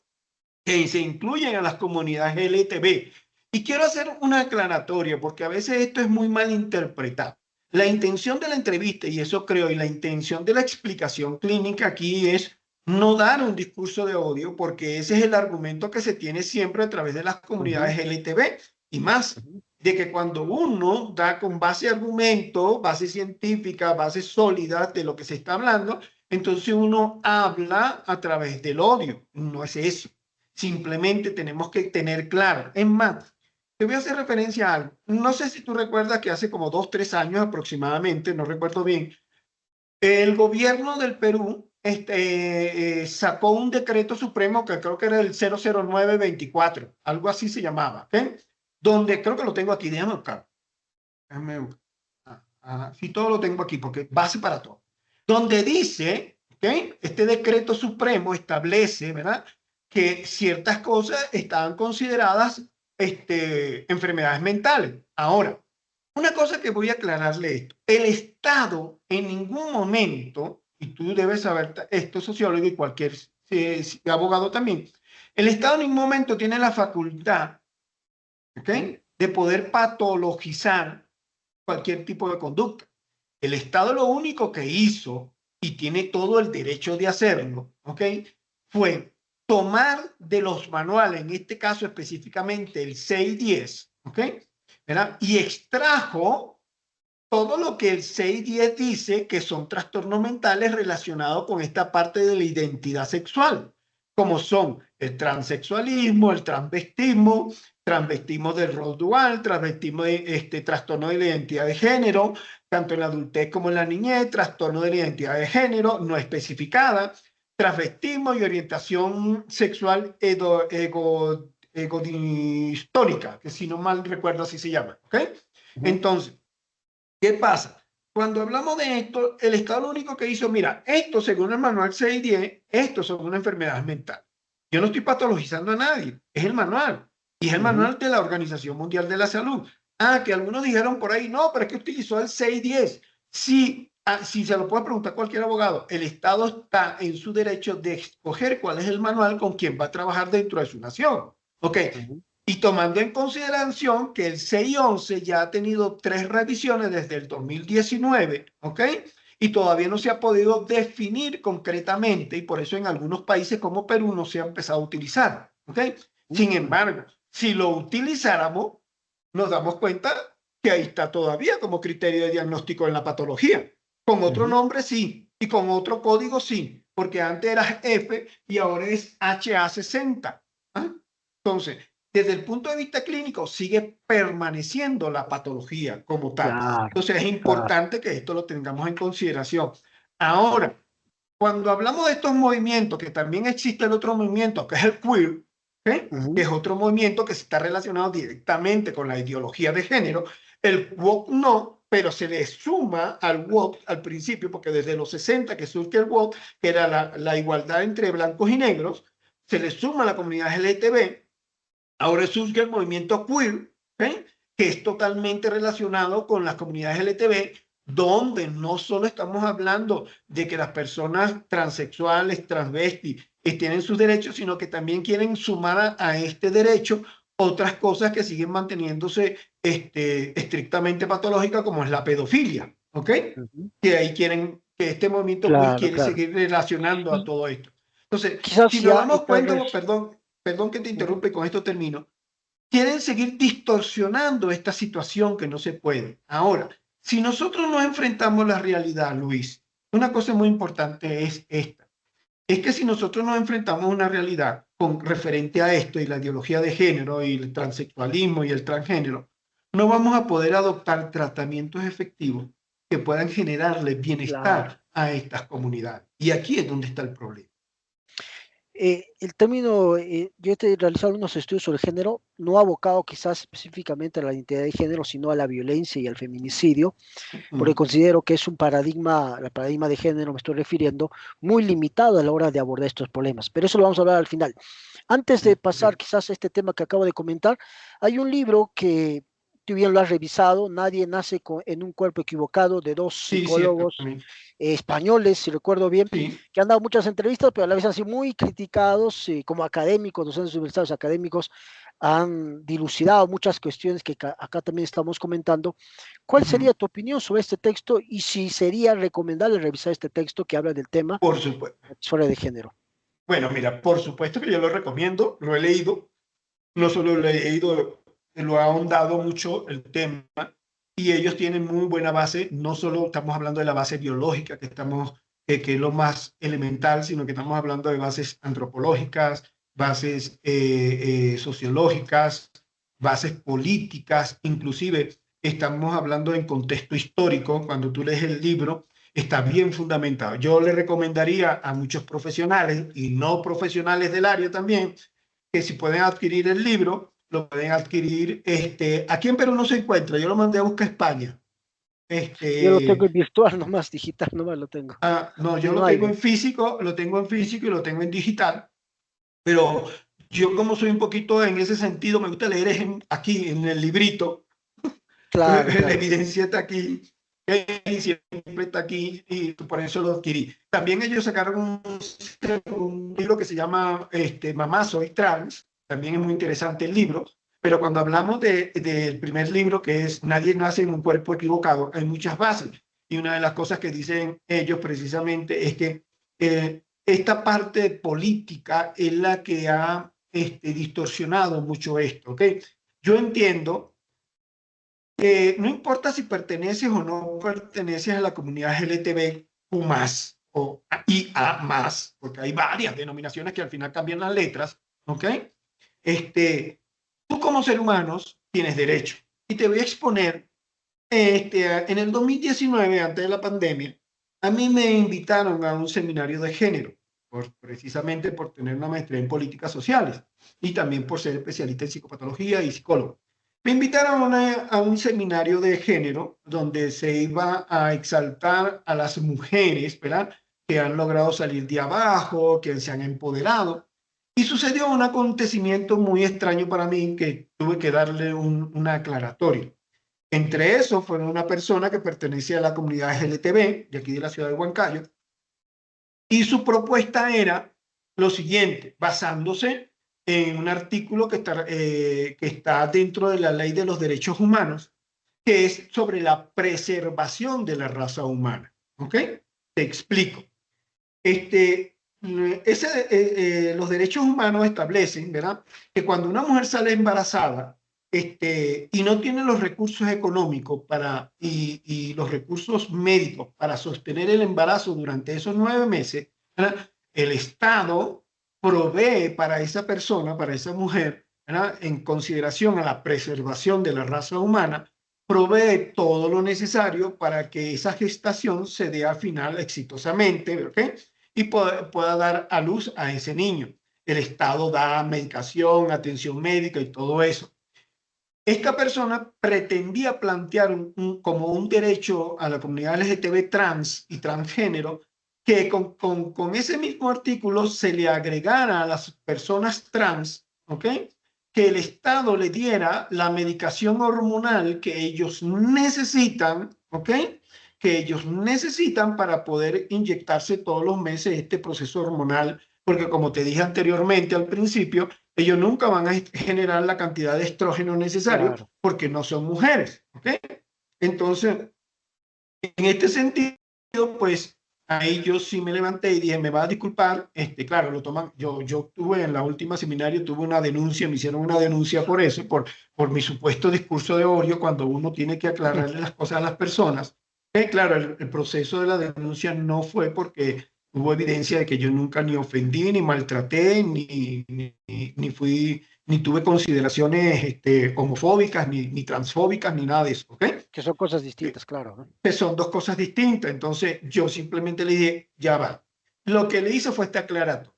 que se incluyen a las comunidades LGTB. Y quiero hacer una aclaratoria porque a veces esto es muy mal interpretado. La intención de la entrevista, y eso creo, y la intención de la explicación clínica aquí es no dar un discurso de odio, porque ese es el argumento que se tiene siempre a través de las Ujú. comunidades LGTB y más, Ujú. de que cuando uno da con base argumento, base científica, base sólida de lo que se está hablando, entonces uno habla a través del odio. No es eso. Simplemente tenemos que tener claro. Es más, te voy a hacer referencia a algo. No sé si tú recuerdas que hace como 2, 3 años aproximadamente, no recuerdo bien, el gobierno del Perú sacó un decreto supremo que creo que era el 00924, algo así se llamaba, ¿ok? Donde creo que lo tengo aquí, déjame buscar. Déjame buscar. Sí, todo lo tengo aquí porque base para todo. Donde dice, ¿ok? Este decreto supremo establece, ¿verdad? que ciertas cosas estaban consideradas enfermedades mentales. Ahora, una cosa que voy a aclararle esto, el Estado en ningún momento, y tú debes saber esto, sociólogo y cualquier abogado también, el Estado en ningún momento tiene la facultad, ¿okay?, de poder patologizar cualquier tipo de conducta. El Estado lo único que hizo, y tiene todo el derecho de hacerlo, ¿ok?, fue tomar de los manuales, en este caso específicamente el 610, ¿ok?, ¿verdad?, y extrajo todo lo que el 610 dice que son trastornos mentales relacionados con esta parte de la identidad sexual, como son el transexualismo, el transvestismo, transvestismo del rol dual, transvestismo de trastorno de la identidad de género, tanto en la adultez como en la niñez, trastorno de la identidad de género no especificada, transvestismo y orientación sexual egodistónica, que si no mal recuerdo así se llama, ¿ok? Entonces, ¿qué pasa? Cuando hablamos de esto, el Estado lo único que hizo, mira, esto según el manual 610, esto son una enfermedad mental. Yo no estoy patologizando a nadie, es el manual. Y es el manual de la Organización Mundial de la Salud. Ah, que algunos dijeron por ahí, no, pero es que utilizó el 610. Sí, si se lo puede preguntar cualquier abogado, el Estado está en su derecho de escoger cuál es el manual con quien va a trabajar dentro de su nación. Ok, y tomando en consideración que el 611 ya ha tenido 3 revisiones desde el 2019, ¿ok? Y todavía no se ha podido definir concretamente, y por eso en algunos países como Perú no se ha empezado a utilizar, ¿ok? Sin embargo, si lo utilizáramos, nos damos cuenta que ahí está todavía como criterio de diagnóstico en la patología. Con otro nombre sí, y con otro código sí, porque antes era F y ahora es HA60. ¿Ah? Entonces, desde el punto de vista clínico, sigue permaneciendo la patología como tal. Claro, Entonces, es claro. importante que esto lo tengamos en consideración. Ahora, cuando hablamos de estos movimientos, que también existe el otro movimiento, que es el queer, ¿eh?, que es otro movimiento que está relacionado directamente con la ideología de género, el woke no, pero se le suma al woke al principio, porque desde los 60 que surge el woke, que era la igualdad entre blancos y negros, se le suma a la comunidad LGTB. Ahora surge el movimiento queer, ¿eh?, que es totalmente relacionado con las comunidades LGTB, donde no solo estamos hablando de que las personas transexuales, transvestis, tienen sus derechos, sino que también quieren sumar a este derecho otras cosas que siguen manteniéndose estrictamente patológicas, como es la pedofilia, ¿ok? Que ahí quieren, que este movimiento queer Claro, quiere claro. seguir relacionando a Y todo esto. Entonces, quizás si nos ya, damos tal cuenta, vez. perdón que te interrumpa y con esto termino, quieren seguir distorsionando esta situación que no se puede. Ahora, si nosotros nos enfrentamos a la realidad, Luis, una cosa muy importante es esta. Es que si nosotros nos enfrentamos a una realidad con referente a esto y la ideología de género y el transexualismo y el transgénero, no vamos a poder adoptar tratamientos efectivos que puedan generarle Claro. bienestar a estas comunidades. Y aquí es donde está el problema. El término, yo he realizado unos estudios sobre género, no abocado quizás específicamente a la identidad de género, sino a la violencia y al feminicidio, porque considero que es un paradigma, el paradigma de género me estoy refiriendo, muy limitado a la hora de abordar estos problemas. Pero eso lo vamos a hablar al final. Antes de pasar quizás a este tema que acabo de comentar, hay un libro que tú bien lo has revisado, Nadie nace en un cuerpo equivocado, de dos Sí, cierto. psicólogos españoles, si recuerdo bien, Sí, que han dado muchas entrevistas, pero a la vez han sido muy criticados como académicos, docentes universitarios académicos, han dilucidado muchas cuestiones que acá también estamos comentando. ¿Cuál sería tu opinión sobre este texto y si sería recomendable revisar este texto que habla del tema por supuesto. fuera de género? Bueno, mira, por supuesto que yo lo recomiendo, lo he leído, no solo lo he leído, lo ha ahondado mucho el tema y ellos tienen muy buena base, no solo estamos hablando de la base biológica, que es lo más elemental, sino que estamos hablando de bases antropológicas, bases sociológicas, bases políticas, inclusive estamos hablando en contexto histórico, cuando tú lees el libro, está bien fundamentado. Yo le recomendaría a muchos profesionales y no profesionales del área también, que si pueden adquirir el libro, lo pueden adquirir. Aquí en Perú no se encuentra, yo lo mandé a buscar a España. Yo lo tengo Este, en virtual nomás, digital nomás lo tengo. no, Aquí yo no lo hay, tengo ve. en físico, lo tengo en físico y lo tengo en digital, Pero yo como soy un poquito en ese sentido, me gusta leer aquí en el librito, Claro, la claro. evidencia está aquí, y siempre está aquí, y por eso lo adquirí. También ellos sacaron un libro que se llama Mamá, soy trans, también es muy interesante el libro, pero cuando hablamos del primer libro, que es Nadie nace en un cuerpo equivocado, hay muchas bases, y una de las cosas que dicen ellos precisamente es que esta parte política es la que ha distorsionado mucho esto, ¿ok? Yo entiendo no importa si perteneces o no perteneces a la comunidad LGTBQ o IA porque hay varias denominaciones que al final cambian las letras, ¿ok? Tú como ser humano tienes derecho. Y te voy a exponer, en el 2019, antes de la pandemia, a mí me invitaron a un seminario de género, precisamente por tener una maestría en políticas sociales y también por ser especialista en psicopatología y psicólogo. Me invitaron a un seminario de género donde se iba a exaltar a las mujeres, ¿verdad? Que han logrado salir de abajo, que se han empoderado. Y sucedió un acontecimiento muy extraño para mí que tuve que darle una aclaratoria. Entre esos fue una persona que pertenecía a la comunidad LGTB de aquí de la ciudad de Huancayo, y su propuesta era lo siguiente, basándose en un artículo que está dentro de la Ley de los Derechos Humanos, que es sobre la preservación de la raza humana. ¿Ok? Te explico. Los derechos humanos establecen, ¿verdad?, que cuando una mujer sale embarazada y no tiene los recursos económicos y los recursos médicos para sostener el embarazo durante esos 9 meses, ¿verdad?, el Estado provee para esa persona, para esa mujer, ¿verdad?, en consideración a la preservación de la raza humana, provee todo lo necesario para que esa gestación se dé al final exitosamente, ¿ok?, y pueda dar a luz a ese niño. El Estado da medicación, atención médica y todo eso. Esta persona pretendía plantear como un derecho a la comunidad LGTB trans y transgénero que con ese mismo artículo se le agregara a las personas trans, ¿ok?, que el Estado le diera la medicación hormonal que ellos necesitan, ¿ok?, que ellos necesitan para poder inyectarse todos los meses este proceso hormonal, porque como te dije anteriormente al principio, ellos nunca van a generar la cantidad de estrógeno necesario Claro. porque no son mujeres, ¿ok? Entonces, en este sentido, pues ahí yo sí me levanté y dije, me va a disculpar, claro, lo toman, yo tuve en la última seminario, tuve una denuncia, me hicieron una denuncia por eso, por mi supuesto discurso de odio, cuando uno tiene que aclararle las cosas a las personas. Claro, el proceso de la denuncia no fue porque hubo evidencia de que yo nunca ni ofendí, ni maltraté, ni fui, ni tuve consideraciones homofóbicas, ni transfóbicas, ni nada de eso, ¿ok? Que son cosas distintas, claro, ¿no? Que son dos cosas distintas. Entonces yo simplemente le dije, ya va. Lo que le hizo fue este aclarato.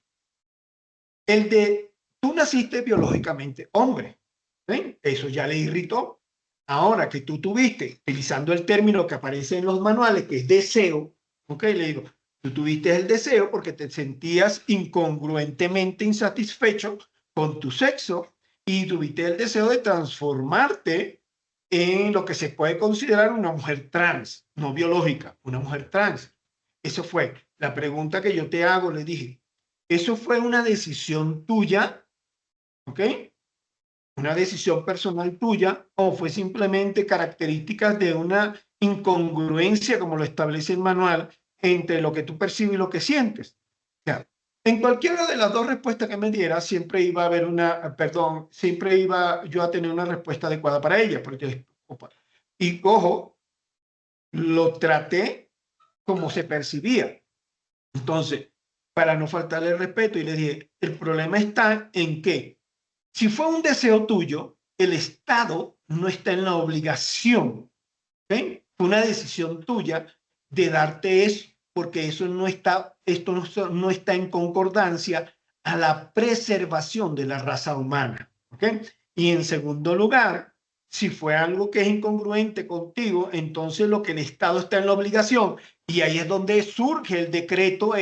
Tú naciste biológicamente hombre, ¿sí? Eso ya le irritó. Ahora que tú tuviste, utilizando el término que aparece en los manuales, que es deseo, ¿ok? Le digo, tú tuviste el deseo porque te sentías incongruentemente insatisfecho con tu sexo y tuviste el deseo de transformarte en lo que se puede considerar una mujer trans, no biológica, una mujer trans. Eso fue la pregunta que yo te hago, le dije. ¿Eso fue una decisión tuya? ¿Ok? ¿Una decisión personal tuya o fue simplemente características de una incongruencia, como lo establece el manual, entre lo que tú percibes y lo que sientes? Ya. En cualquiera de las dos respuestas que me diera, siempre iba a haber siempre iba yo a tener una respuesta adecuada para ella. Y ojo, lo traté como se percibía. Entonces, para no faltarle el respeto, y le dije, el problema está en que si fue un deseo tuyo, el Estado no está en la obligación, ¿okay? Fue una decisión tuya de darte eso, porque esto no está en concordancia a la preservación de la raza humana, ¿ok? Y en segundo lugar, si fue algo que es incongruente contigo, entonces lo que el Estado está en la obligación, y ahí es donde surge el decreto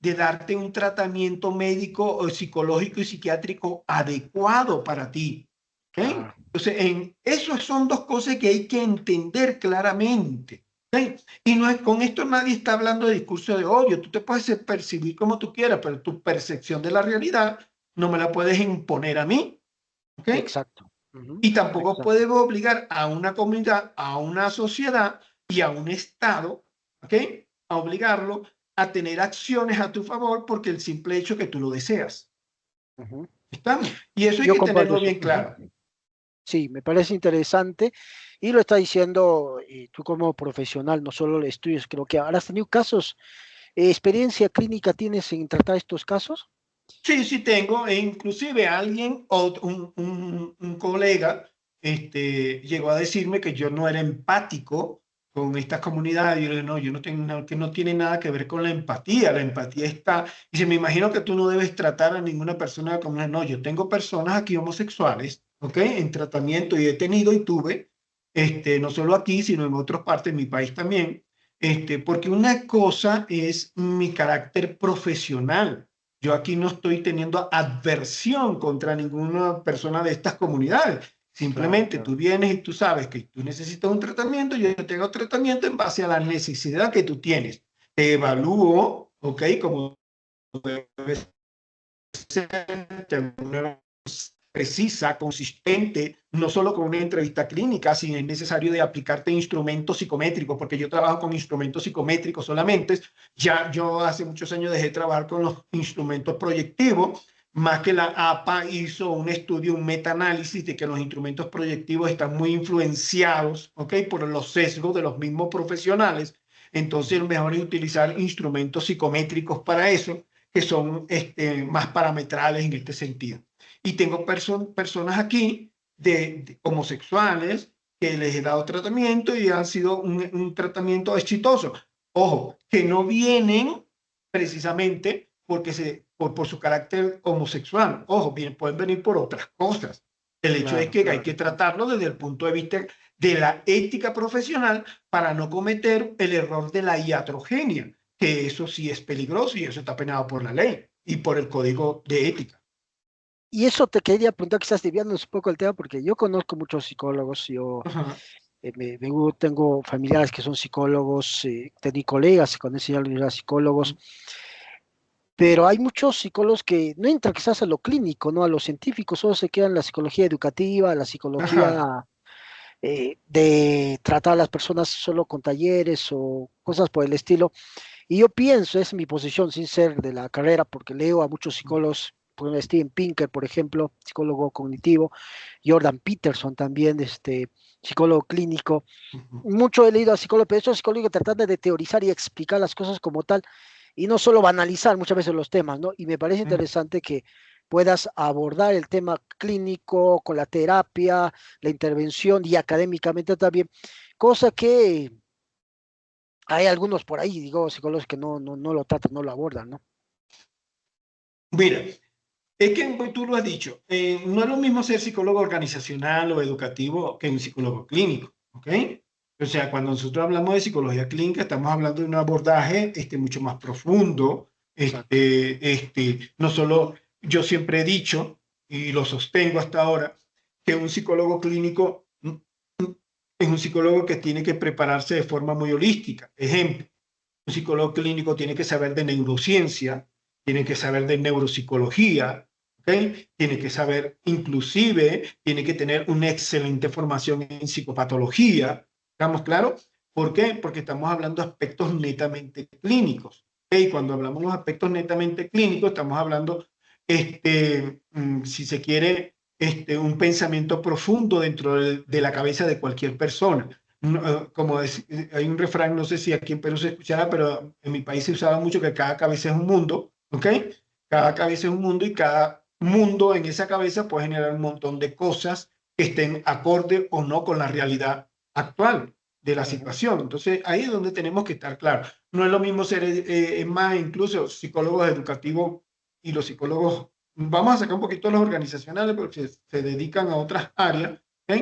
de darte un tratamiento médico o psicológico y psiquiátrico adecuado para ti. ¿Okay? Claro, Entonces, esos son dos cosas que hay que entender claramente. ¿Okay? Y no es, con esto nadie está hablando de discurso de odio. Tú te puedes percibir como tú quieras, pero tu percepción de la realidad no me la puedes imponer a mí. ¿Okay? exacto. Ujú, Y tampoco exacto. puedes obligar a una comunidad, a una sociedad y a un Estado, ¿ok? A obligarlo a tener acciones a tu favor porque el simple hecho que tú lo deseas. Ujú. ¿Estamos? Y eso hay Yo que comparto tenerlo eso. bien Ujú. claro. Sí, me parece interesante y lo está diciendo tú como profesional, no solo de estudios, creo que ahora has tenido casos, experiencia clínica tienes en tratar estos casos. Sí, sí tengo, e inclusive alguien o un colega llegó a decirme que yo no era empático con estas comunidades. Yo le dije, no, yo no tengo nada, que no tiene nada que ver con la empatía está, y se me imagino que tú no debes tratar a ninguna persona como, no, yo tengo personas aquí homosexuales, ¿ok? En tratamiento y he tenido y tuve, no solo aquí, sino en otras partes de mi país también, porque una cosa es mi carácter profesional. Yo aquí no estoy teniendo adversión contra ninguna persona de estas comunidades. Claro, Simplemente claro. tú vienes y tú sabes que tú necesitas un tratamiento, yo te hago tratamiento en base a la necesidad que tú tienes. Te evalúo, ¿ok? Como debe ser, te hago una precisa, consistente, no solo con una entrevista clínica, si es necesario de aplicarte instrumentos psicométricos, porque yo trabajo con instrumentos psicométricos solamente. Ya yo hace muchos años dejé de trabajar con los instrumentos proyectivos, más que la APA hizo un estudio, un metaanálisis de que los instrumentos proyectivos están muy influenciados, ¿ok? Por los sesgos de los mismos profesionales. Entonces, lo mejor es utilizar instrumentos psicométricos para eso, que son más parametrales en este sentido. Y tengo personas aquí de homosexuales que les he dado tratamiento y han sido un tratamiento exitoso. Ojo, que no vienen precisamente porque por su carácter homosexual. Ojo, bien, pueden venir por otras cosas. El hecho es Claro, que hay claro. que tratarlo desde el punto de vista de la ética profesional para no cometer el error de la iatrogenia, que eso sí es peligroso y eso está penado por la ley y por el código de ética. Y eso te quería preguntar, quizás desviándonos un poco el tema, porque yo conozco muchos psicólogos, yo Ajá, tengo familiares que son psicólogos, tengo colegas que conocen a psicólogos, pero hay muchos psicólogos que no entran quizás a lo clínico, ¿no? A lo científico, solo se quedan en la psicología educativa, la ajá. psicología de tratar a las personas solo con talleres o cosas por el estilo. Y yo pienso, es mi posición sin ser de la carrera, porque leo a muchos psicólogos, por ejemplo, Steven Pinker, por ejemplo, psicólogo cognitivo, Jordan Peterson también, psicólogo clínico. Mucho he leído a psicólogos, pero estos psicólogos tratan de teorizar y explicar las cosas como tal, y no solo banalizar muchas veces los temas, ¿no? Y me parece interesante que puedas abordar el tema clínico con la terapia, la intervención y académicamente también, cosa que hay algunos por ahí, digo, psicólogos que no lo tratan, no lo abordan, ¿no? Mira, es que pues, tú lo has dicho, no es lo mismo ser psicólogo organizacional o educativo que un psicólogo clínico, ¿ok? O sea, cuando nosotros hablamos de psicología clínica, estamos hablando de un abordaje mucho más profundo. Exacto. No solo, yo siempre he dicho, y lo sostengo hasta ahora, que un psicólogo clínico es un psicólogo que tiene que prepararse de forma muy holística. Ejemplo, un psicólogo clínico tiene que saber de neurociencia, tiene que saber de neuropsicología, ¿okay? Tiene que saber, inclusive, tiene que tener una excelente formación en psicopatología. ¿Estamos claros? ¿Por qué? Porque estamos hablando de aspectos netamente clínicos. ¿Okay? Cuando hablamos de los aspectos netamente clínicos, estamos hablando, si se quiere, un pensamiento profundo dentro de la cabeza de cualquier persona. Como hay un refrán, no sé si aquí en Perú se escuchará, pero en mi país se usaba mucho que cada cabeza es un mundo, ¿ok? Cada cabeza es un mundo y cada mundo en esa cabeza puede generar un montón de cosas que estén acorde o no con la realidad actual de la Ujú. situación. Entonces, ahí es donde tenemos que estar claros. No es lo mismo ser, es más, incluso psicólogos educativos y los psicólogos, vamos a sacar un poquito los organizacionales porque se dedican a otras áreas, ¿ok?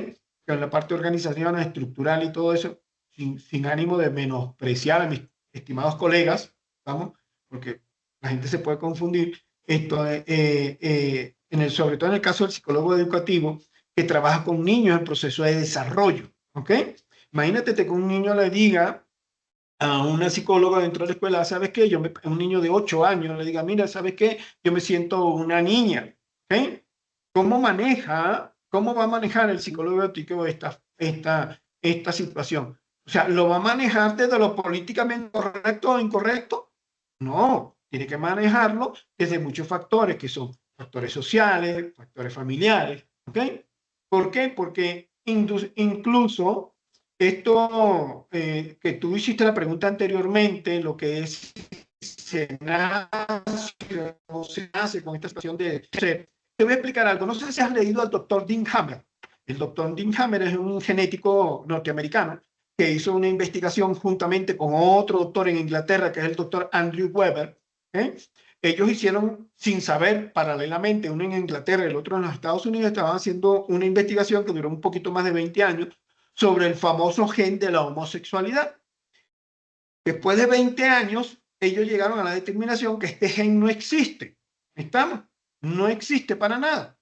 Que en la parte organizacional, estructural y todo eso, sin ánimo de menospreciar a mis estimados colegas, ¿vamos? Porque La gente se puede confundir. Esto, sobre todo en el caso del psicólogo educativo, que trabaja con niños en proceso de desarrollo. ¿Ok? Imagínate que un niño le diga a una psicóloga dentro de la escuela, ¿sabes qué? Un niño de 8 años le diga, mira, ¿sabes qué? Yo me siento una niña. ¿Ok? ¿Cómo va a manejar el psicólogo ético esta situación? O sea, ¿lo va a manejar desde lo políticamente correcto o incorrecto? No, tiene que manejarlo desde muchos factores, que son factores sociales, factores familiares. ¿Ok? ¿Por qué? Porque incluso esto que tú hiciste la pregunta anteriormente, lo que es se nace o se nace con esta situación de ser. Te voy a explicar algo. No sé si has leído al doctor Dean Hammer. El doctor Dean Hammer es un genético norteamericano que hizo una investigación juntamente con otro doctor en Inglaterra, que es el doctor Andrew Weber. ¿Eh? Ellos hicieron, sin saber, paralelamente, uno en Inglaterra y el otro en los Estados Unidos, estaban haciendo una investigación que duró un poquito más de 20 años sobre el famoso gen de la homosexualidad. Después de 20 años, ellos llegaron a la determinación que este gen no existe. ¿Estamos? No existe para nada.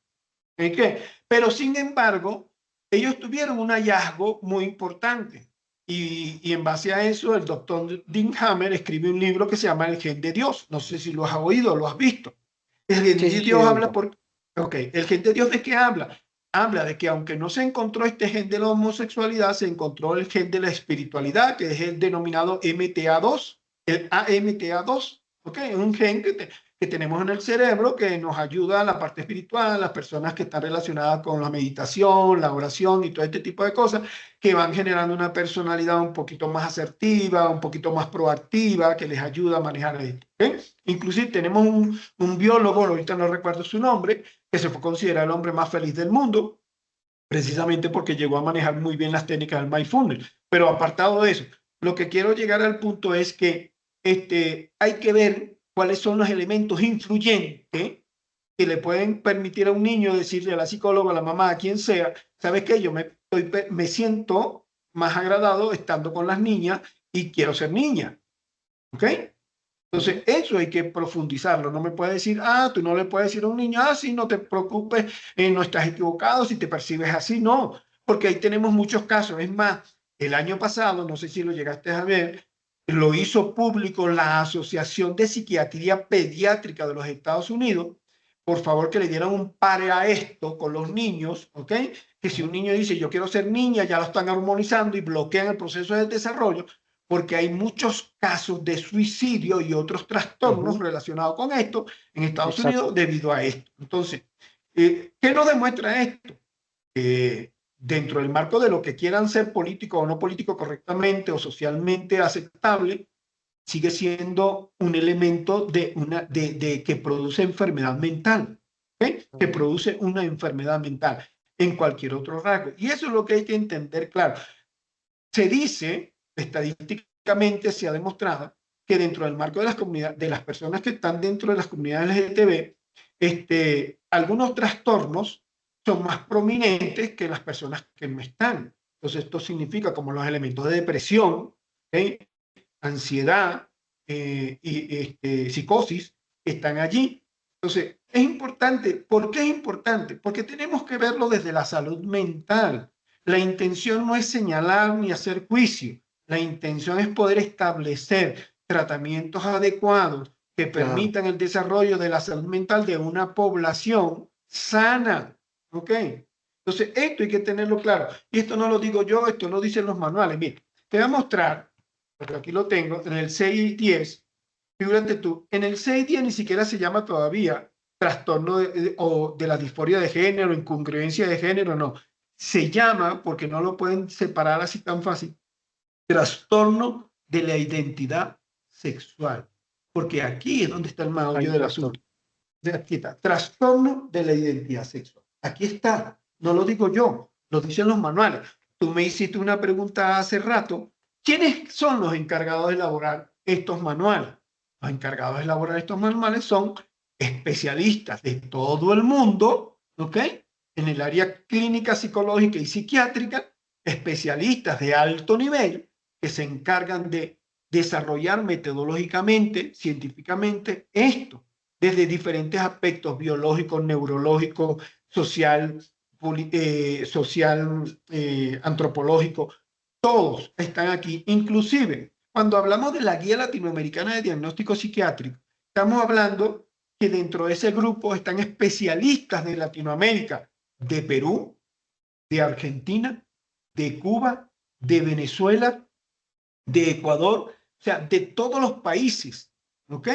¿Okay? Pero sin embargo, ellos tuvieron un hallazgo muy importante. Y en base a eso, el doctor Dean Hammer escribe un libro que se llama El gen de Dios. No sé si lo has oído o lo has visto. El gen Sí, de sí, sí, he Dios habla oído. por... Ok, ¿el gen de Dios de qué habla? Habla de que aunque no se encontró este gen de la homosexualidad, se encontró el gen de la espiritualidad, que es el denominado MTA2, el AMTA2. Ok, un gen que tenemos en el cerebro que nos ayuda a la parte espiritual, las personas que están relacionadas con la meditación, la oración y todo este tipo de cosas, que van generando una personalidad un poquito más asertiva, un poquito más proactiva, que les ayuda a manejar esto. ¿Okay? Inclusive tenemos un biólogo, ahorita no recuerdo su nombre, que se fue considerado el hombre más feliz del mundo, precisamente porque llegó a manejar muy bien las técnicas del mindfulness. Pero apartado de eso, lo que quiero llegar al punto es que hay que ver cuáles son los elementos influyentes que le pueden permitir a un niño decirle a la psicóloga, a la mamá, a quien sea, ¿sabes qué? Me siento más agradado estando con las niñas y quiero ser niña. ¿Ok? Entonces, eso hay que profundizarlo. No me puede decir, tú no le puedes decir a un niño, sí, no te preocupes, no estás equivocado si te percibes así. No, porque ahí tenemos muchos casos. Es más, el año pasado, no sé si lo llegaste a ver, lo hizo público la Asociación de Psiquiatría Pediátrica de los Estados Unidos. Por favor, que le dieran un pare a esto con los niños, ¿ok? Que si un niño dice, yo quiero ser niña, ya lo están hormonizando y bloquean el proceso de desarrollo, porque hay muchos casos de suicidio y otros trastornos Ujú, relacionados con esto en Estados Unidos exacto. debido a esto. Entonces, ¿qué nos demuestra esto? Dentro del marco de lo que quieran ser político o no político correctamente o socialmente aceptable, sigue siendo un elemento que produce enfermedad mental, ¿okay? Que Ujú, produce una enfermedad mental en cualquier otro rasgo. Y eso es lo que hay que entender claro. Se dice, estadísticamente se ha demostrado, que dentro del marco de las comunidades, de las personas que están dentro de las comunidades LGTB, algunos trastornos son más prominentes que las personas que no están. Entonces, esto significa como los elementos de depresión, ¿okay? Ansiedad y psicosis están allí. Entonces, es importante. ¿Por qué es importante? Porque tenemos que verlo desde la salud mental. La intención no es señalar ni hacer juicio. La intención es poder establecer tratamientos adecuados que claro, permitan el desarrollo de la salud mental de una población sana. ¿Ok? Entonces, esto hay que tenerlo claro. Y esto no lo digo yo, esto lo dicen los manuales. Mira, te voy a mostrar, porque aquí lo tengo, en el 610. Fíjate tú, en el 610 ni siquiera se llama todavía trastorno o de la disforia de género, incongruencia de género, no. Se llama, porque no lo pueden separar así tan fácil, trastorno de la identidad sexual. Porque aquí es donde está el hay meollo un del trastorno. asunto. Aquí está, trastorno de la identidad sexual. Aquí está, no lo digo yo, lo dicen los manuales. Tú me hiciste una pregunta hace rato. ¿Quiénes son los encargados de elaborar estos manuales? Los encargados de elaborar estos manuales son especialistas de todo el mundo, ¿ok? En el área clínica, psicológica y psiquiátrica, especialistas de alto nivel que se encargan de desarrollar metodológicamente, científicamente, esto, desde diferentes aspectos biológicos, neurológicos, social, antropológico, todos están aquí. Inclusive, cuando hablamos de la Guía Latinoamericana de Diagnóstico Psiquiátrico, estamos hablando que dentro de ese grupo están especialistas de Latinoamérica, de Perú, de Argentina, de Cuba, de Venezuela, de Ecuador, o sea, de todos los países, ¿ok?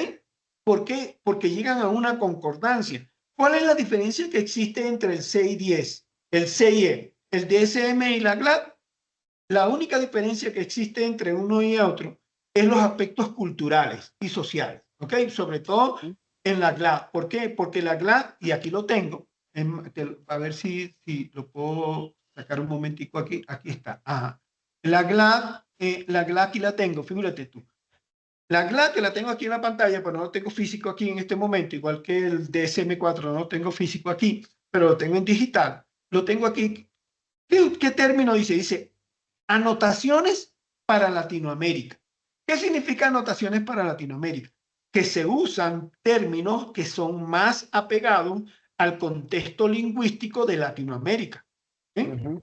¿Por qué? Porque llegan a una concordancia. ¿Cuál es la diferencia que existe entre el CI-10, el CIE, el DSM y la GLAD? La única diferencia que existe entre uno y otro es los aspectos culturales y sociales, ¿ok? Sobre todo en la GLAD. ¿Por qué? Porque la GLAD, y aquí lo tengo, a ver si lo puedo sacar un momentico aquí, aquí está. Ajá. La GLAD aquí la tengo, figúrate tú. La GLAD que la tengo aquí en la pantalla, pero no lo tengo físico aquí en este momento, igual que el DSM-4 no lo tengo físico aquí, pero lo tengo en digital. Lo tengo aquí. ¿Qué término dice? Dice anotaciones para Latinoamérica. ¿Qué significa anotaciones para Latinoamérica? Que se usan términos que son más apegados al contexto lingüístico de Latinoamérica, ¿eh?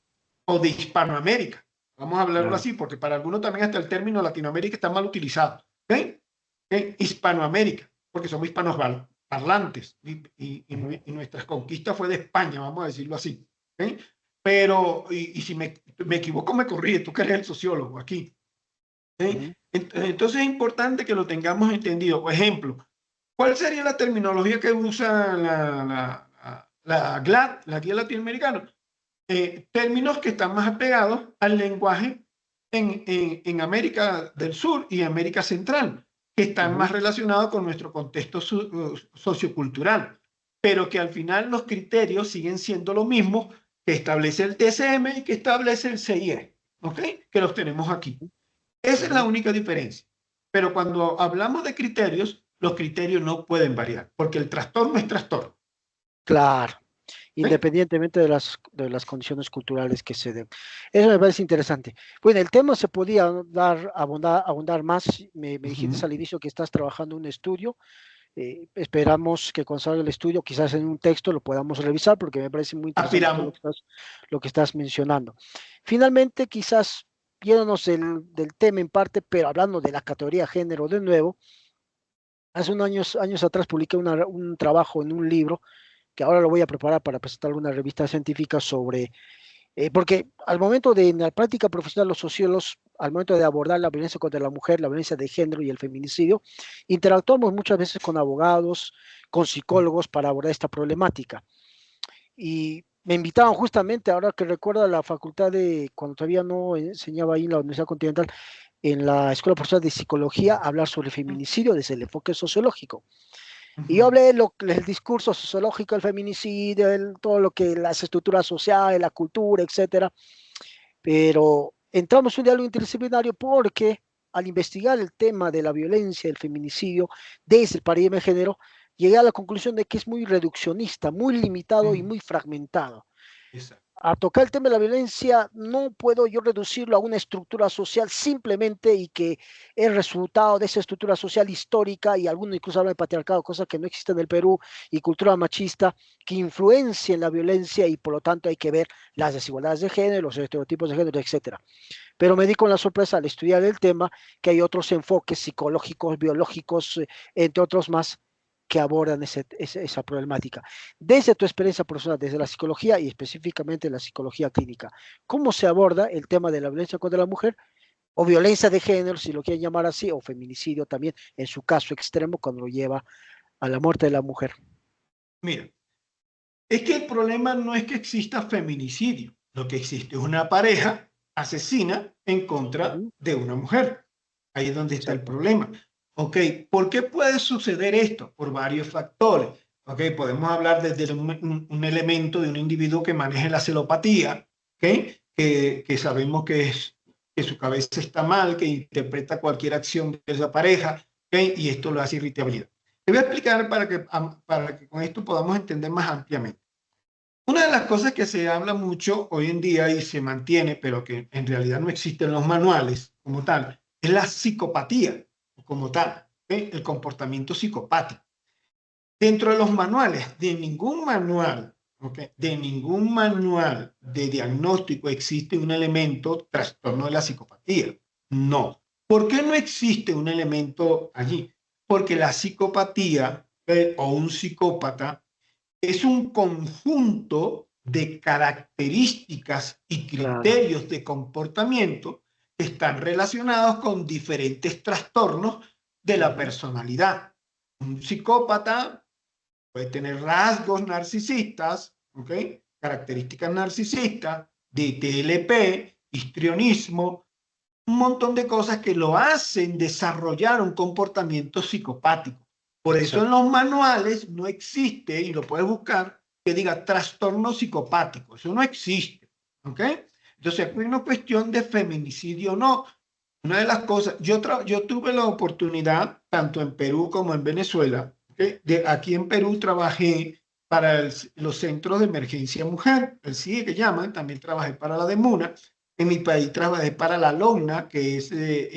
O de Hispanoamérica. Vamos a hablarlo así, porque para algunos también hasta el término Latinoamérica está mal utilizado. Hispanoamérica, porque somos hispanos parlantes y nuestras conquistas fue de España, vamos a decirlo así. Pero, y si me equivoco, me corrige, tú que eres el sociólogo aquí. Entonces es importante que lo tengamos entendido. Por ejemplo, ¿cuál sería la terminología que usa la GLAD, la Guía Latinoamericana? Términos que están más apegados al lenguaje en América del Sur y América Central, que están más relacionados con nuestro contexto sociocultural, pero que al final los criterios siguen siendo lo mismo que establece el TCM y que establece el CIE, ¿ok? Que los tenemos aquí. Esa es la única diferencia. Pero cuando hablamos de criterios, los criterios no pueden variar, porque el trastorno es trastorno. Claro, independientemente de las condiciones culturales que se den. Eso me parece interesante. Bueno, el tema se podía abundar más. Me dijiste al inicio que estás trabajando en un estudio. Esperamos que cuando salga el estudio, quizás en un texto lo podamos revisar, porque me parece muy interesante todo lo que estás mencionando. Finalmente, quizás yéndonos del tema en parte, pero hablando de la categoría género de nuevo, hace unos años atrás publiqué un trabajo en un libro que ahora lo voy a preparar para presentar alguna revista científica sobre, porque al momento de en la práctica profesional, los sociólogos, al momento de abordar la violencia contra la mujer, la violencia de género y el feminicidio, interactuamos muchas veces con abogados, con psicólogos para abordar esta problemática. Y me invitaban justamente, ahora que recuerdo, a la facultad de, cuando todavía no enseñaba ahí en la Universidad Continental, en la Escuela Profesional de Psicología, a hablar sobre el feminicidio desde el enfoque sociológico. Y yo hablé del discurso sociológico del feminicidio, todo lo que las estructuras sociales, la cultura, etcétera. Pero entramos en un diálogo interdisciplinario porque al investigar el tema de la violencia, el feminicidio, desde el paradigma de género, llegué a la conclusión de que es muy reduccionista, muy limitado y muy fragmentado. Exacto. A tocar el tema de la violencia, no puedo yo reducirlo a una estructura social simplemente y que es resultado de esa estructura social histórica, y algunos incluso hablan de patriarcado, cosa que no existe en el Perú, y cultura machista que influencia en la violencia, y por lo tanto hay que ver las desigualdades de género, los estereotipos de género, etcétera. Pero me di con la sorpresa al estudiar el tema que hay otros enfoques psicológicos, biológicos, entre otros más, que abordan esa problemática. Desde tu experiencia profesional, desde la psicología y específicamente la psicología clínica, ¿cómo se aborda el tema de la violencia contra la mujer o violencia de género, si lo quieren llamar así, o feminicidio también, en su caso extremo, cuando lo lleva a la muerte de la mujer? Mira, es que el problema no es que exista feminicidio, lo que existe es una pareja asesina en contra de una mujer. Ahí es donde está el problema. Ok, ¿por qué puede suceder esto? Por varios factores. Ok, podemos hablar desde un elemento de un individuo que maneje la celopatía, ¿okay? Que sabemos que su cabeza está mal, que interpreta cualquier acción de esa pareja, ¿okay? Y esto lo hace irritabilidad. Te voy a explicar para que con esto podamos entender más ampliamente. Una de las cosas que se habla mucho hoy en día y se mantiene, pero que en realidad no existen los manuales como tal, es la psicopatía como tal, el comportamiento psicopático. Dentro de los manuales, de ningún manual de diagnóstico existe un elemento trastorno de la psicopatía. No. ¿Por qué no existe un elemento allí? Porque la psicopatía o un psicópata es un conjunto de características y Claro, criterios de comportamiento que están relacionados con diferentes trastornos de la ujú, personalidad. Un psicópata puede tener rasgos narcisistas, ¿ok? Características narcisistas, de TLP, histrionismo, un montón de cosas que lo hacen desarrollar un comportamiento psicopático. Por eso en exacto. los manuales no existe, y lo puedes buscar, que diga trastorno psicopático. Eso no existe. ¿Ok? Entonces, aquí hay una cuestión de feminicidio o no. Una de las cosas, yo tuve la oportunidad, tanto en Perú como en Venezuela, aquí en Perú trabajé para los centros de emergencia mujer, el CIE que llaman, también trabajé para la DEMUNA. En mi país trabajé para la LONA, que es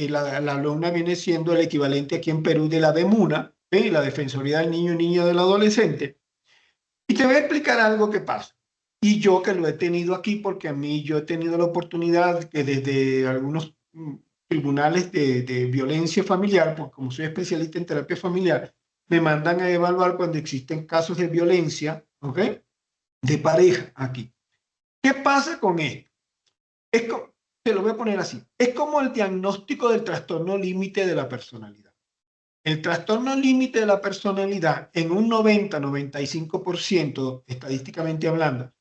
la LONA viene siendo el equivalente aquí en Perú de la DEMUNA, la Defensoría del Niño y Niña del Adolescente. Y te voy a explicar algo que pasa. Y yo que lo he tenido aquí, porque a mí yo he tenido la oportunidad que desde algunos tribunales de violencia familiar, porque como soy especialista en terapia familiar, me mandan a evaluar cuando existen casos de violencia, ¿ok? De pareja aquí. ¿Qué pasa con esto? Es como, te lo voy a poner así. Es como el diagnóstico del trastorno límite de la personalidad. El trastorno límite de la personalidad, en un 90-95%, estadísticamente hablando,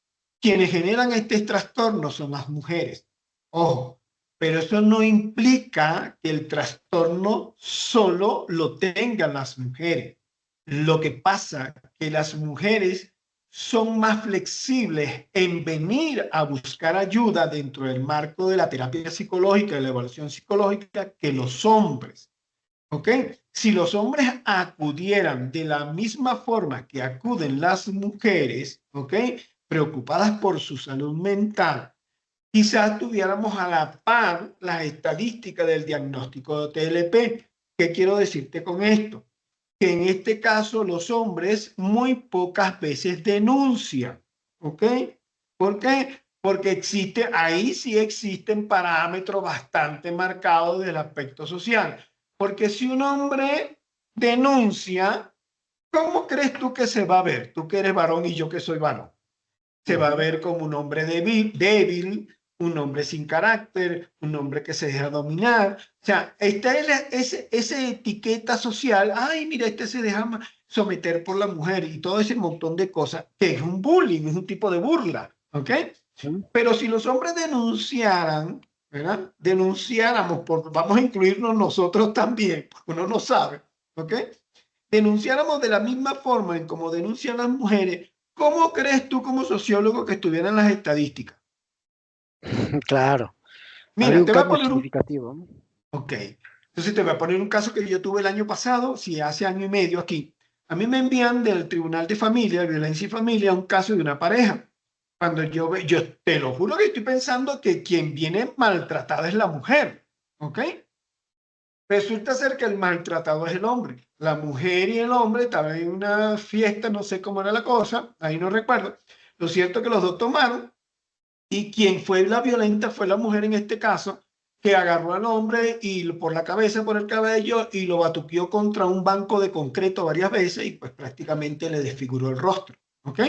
quienes generan este trastorno son las mujeres. Ojo, pero eso no implica que el trastorno solo lo tengan las mujeres. Lo que pasa es que las mujeres son más flexibles en venir a buscar ayuda dentro del marco de la terapia psicológica y la evaluación psicológica que los hombres. ¿Ok? Si los hombres acudieran de la misma forma que acuden las mujeres, ¿ok? Preocupadas por su salud mental, quizás tuviéramos a la par las estadísticas del diagnóstico de TLP. ¿Qué quiero decirte con esto? Que en este caso los hombres muy pocas veces denuncian, ¿ok? ¿Por qué? Porque ahí sí existen parámetros bastante marcados del aspecto social. Porque si un hombre denuncia, ¿cómo crees tú que se va a ver? Tú que eres varón y yo que soy varón. Se va a Ujú. ver como un hombre débil, un hombre sin carácter, un hombre que se deja dominar. O sea, esta es esa etiqueta social. Ay, mira, este se deja someter por la mujer y todo ese montón de cosas, que es un bullying, es un tipo de burla. ¿Ok? Ujú. Pero si los hombres denunciaran, ¿verdad? Denunciáramos, vamos a incluirnos nosotros también, porque uno no sabe. ¿Ok? Denunciáramos de la misma forma en como denuncian las mujeres, ¿cómo crees tú como sociólogo que estuvieran las estadísticas? Claro, habría Mira, un te voy a cambio poner un... significativo, ¿no? Ok, entonces te voy a poner un caso que yo tuve el año pasado, sí, hace año y medio aquí. A mí me envían del Tribunal de Familia, Violencia y Familia, un caso de una pareja. Cuando yo te lo juro que estoy pensando que quien viene maltratada es la mujer, ¿ok? Resulta ser que el maltratado es el hombre. La mujer y el hombre estaban en una fiesta, no sé cómo era la cosa, ahí no recuerdo. Lo cierto es que los dos tomaron y quien fue la violenta fue la mujer en este caso, que agarró al hombre y por la cabeza, por el cabello y lo batuqueó contra un banco de concreto varias veces y pues prácticamente le desfiguró el rostro. ¿Ok?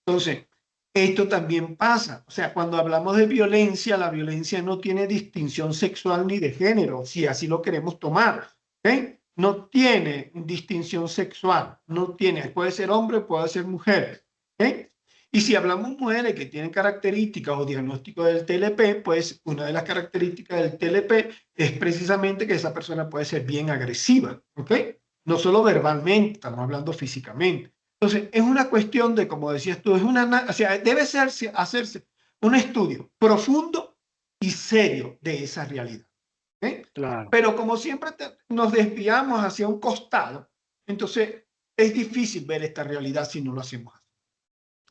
Entonces, esto también pasa. O sea, cuando hablamos de violencia, la violencia no tiene distinción sexual ni de género, si así lo queremos tomar. ¿Ok? No tiene distinción sexual, no tiene, puede ser hombre, puede ser mujer. ¿Ok? Y si hablamos de mujeres que tienen características o diagnóstico del TLP, pues una de las características del TLP es precisamente que esa persona puede ser bien agresiva, ¿ok? No solo verbalmente, estamos hablando físicamente. Entonces, es una cuestión de, como decías tú, o sea, debe hacerse un estudio profundo y serio de esa realidad. ¿Ok? Claro. Pero como siempre nos desviamos hacia un costado, entonces es difícil ver esta realidad si no lo hacemos así.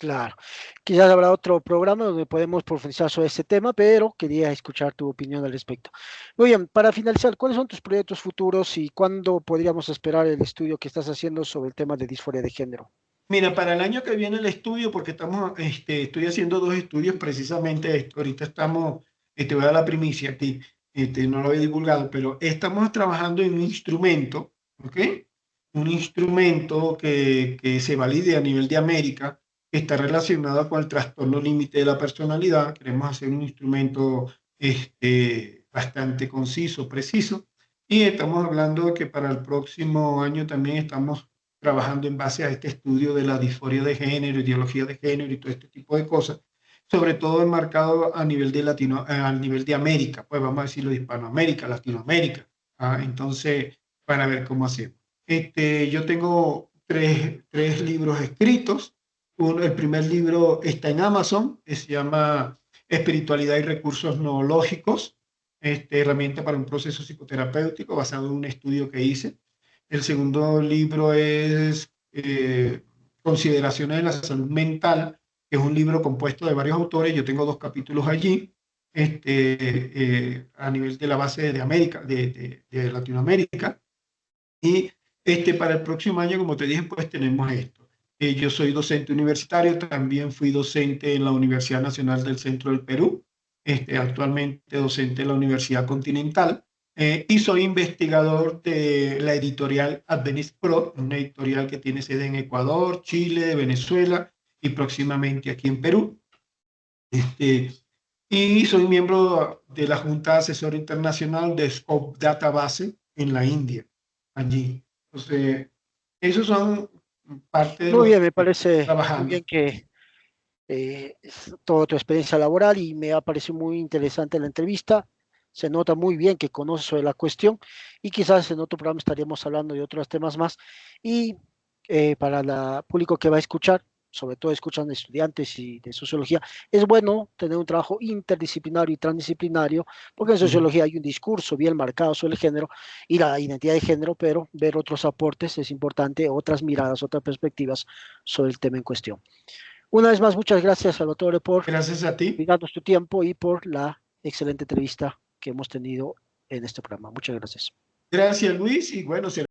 Claro, quizás habrá otro programa donde podemos profundizar sobre este tema, pero quería escuchar tu opinión al respecto. Muy bien, para finalizar, ¿cuáles son tus proyectos futuros y cuándo podríamos esperar el estudio que estás haciendo sobre el tema de disforia de género? Mira, para el año que viene el estudio, porque estoy haciendo dos estudios precisamente, ahorita estamos, te voy a dar la primicia aquí, no lo he divulgado, pero estamos trabajando en un instrumento, ¿ok? Un instrumento que se valide a nivel de América, que está relacionado con el trastorno límite de la personalidad. Queremos hacer un instrumento bastante conciso, preciso, y estamos hablando de que para el próximo año también estamos trabajando en base a este estudio de la disforia de género, ideología de género y todo este tipo de cosas, sobre todo enmarcado a nivel de a nivel de América, pues vamos a decirlo de Hispanoamérica, Latinoamérica. Entonces, para ver cómo hacemos. Yo tengo tres libros escritos. El primer libro está en Amazon, que se llama Espiritualidad y Recursos Noológicos, herramienta para un proceso psicoterapéutico basado en un estudio que hice. El segundo libro es Consideraciones de la Salud Mental, que es un libro compuesto de varios autores. Yo tengo dos capítulos allí, a nivel de la base de América, de Latinoamérica. Y para el próximo año, como te dije, pues tenemos esto. Yo soy docente universitario, también fui docente en la Universidad Nacional del Centro del Perú, actualmente docente en la Universidad Continental, y soy investigador de la editorial Adventist Pro, una editorial que tiene sede en Ecuador, Chile, Venezuela y próximamente aquí en Perú. Y soy miembro de la Junta Asesora Internacional de Scope Database en la India, allí. Entonces, esos son parte de Muy los bien, me que estoy parece muy trabajando. bien que toda tu experiencia laboral y me ha parecido muy interesante la entrevista. Se nota muy bien que conoces sobre la cuestión y quizás en otro programa estaríamos hablando de otros temas más. Y para el público que va a escuchar, sobre todo escuchan estudiantes y de sociología, es bueno tener un trabajo interdisciplinario y transdisciplinario, porque en Mm. sociología hay un discurso bien marcado sobre el género y la identidad de género, pero ver otros aportes es importante, otras miradas, otras perspectivas sobre el tema en cuestión. Una vez más, muchas gracias, Salvatore, por Gracias a ti. brindarnos tu tiempo y por la excelente entrevista que hemos tenido en este programa. Muchas gracias. Gracias, Luis. Y bueno,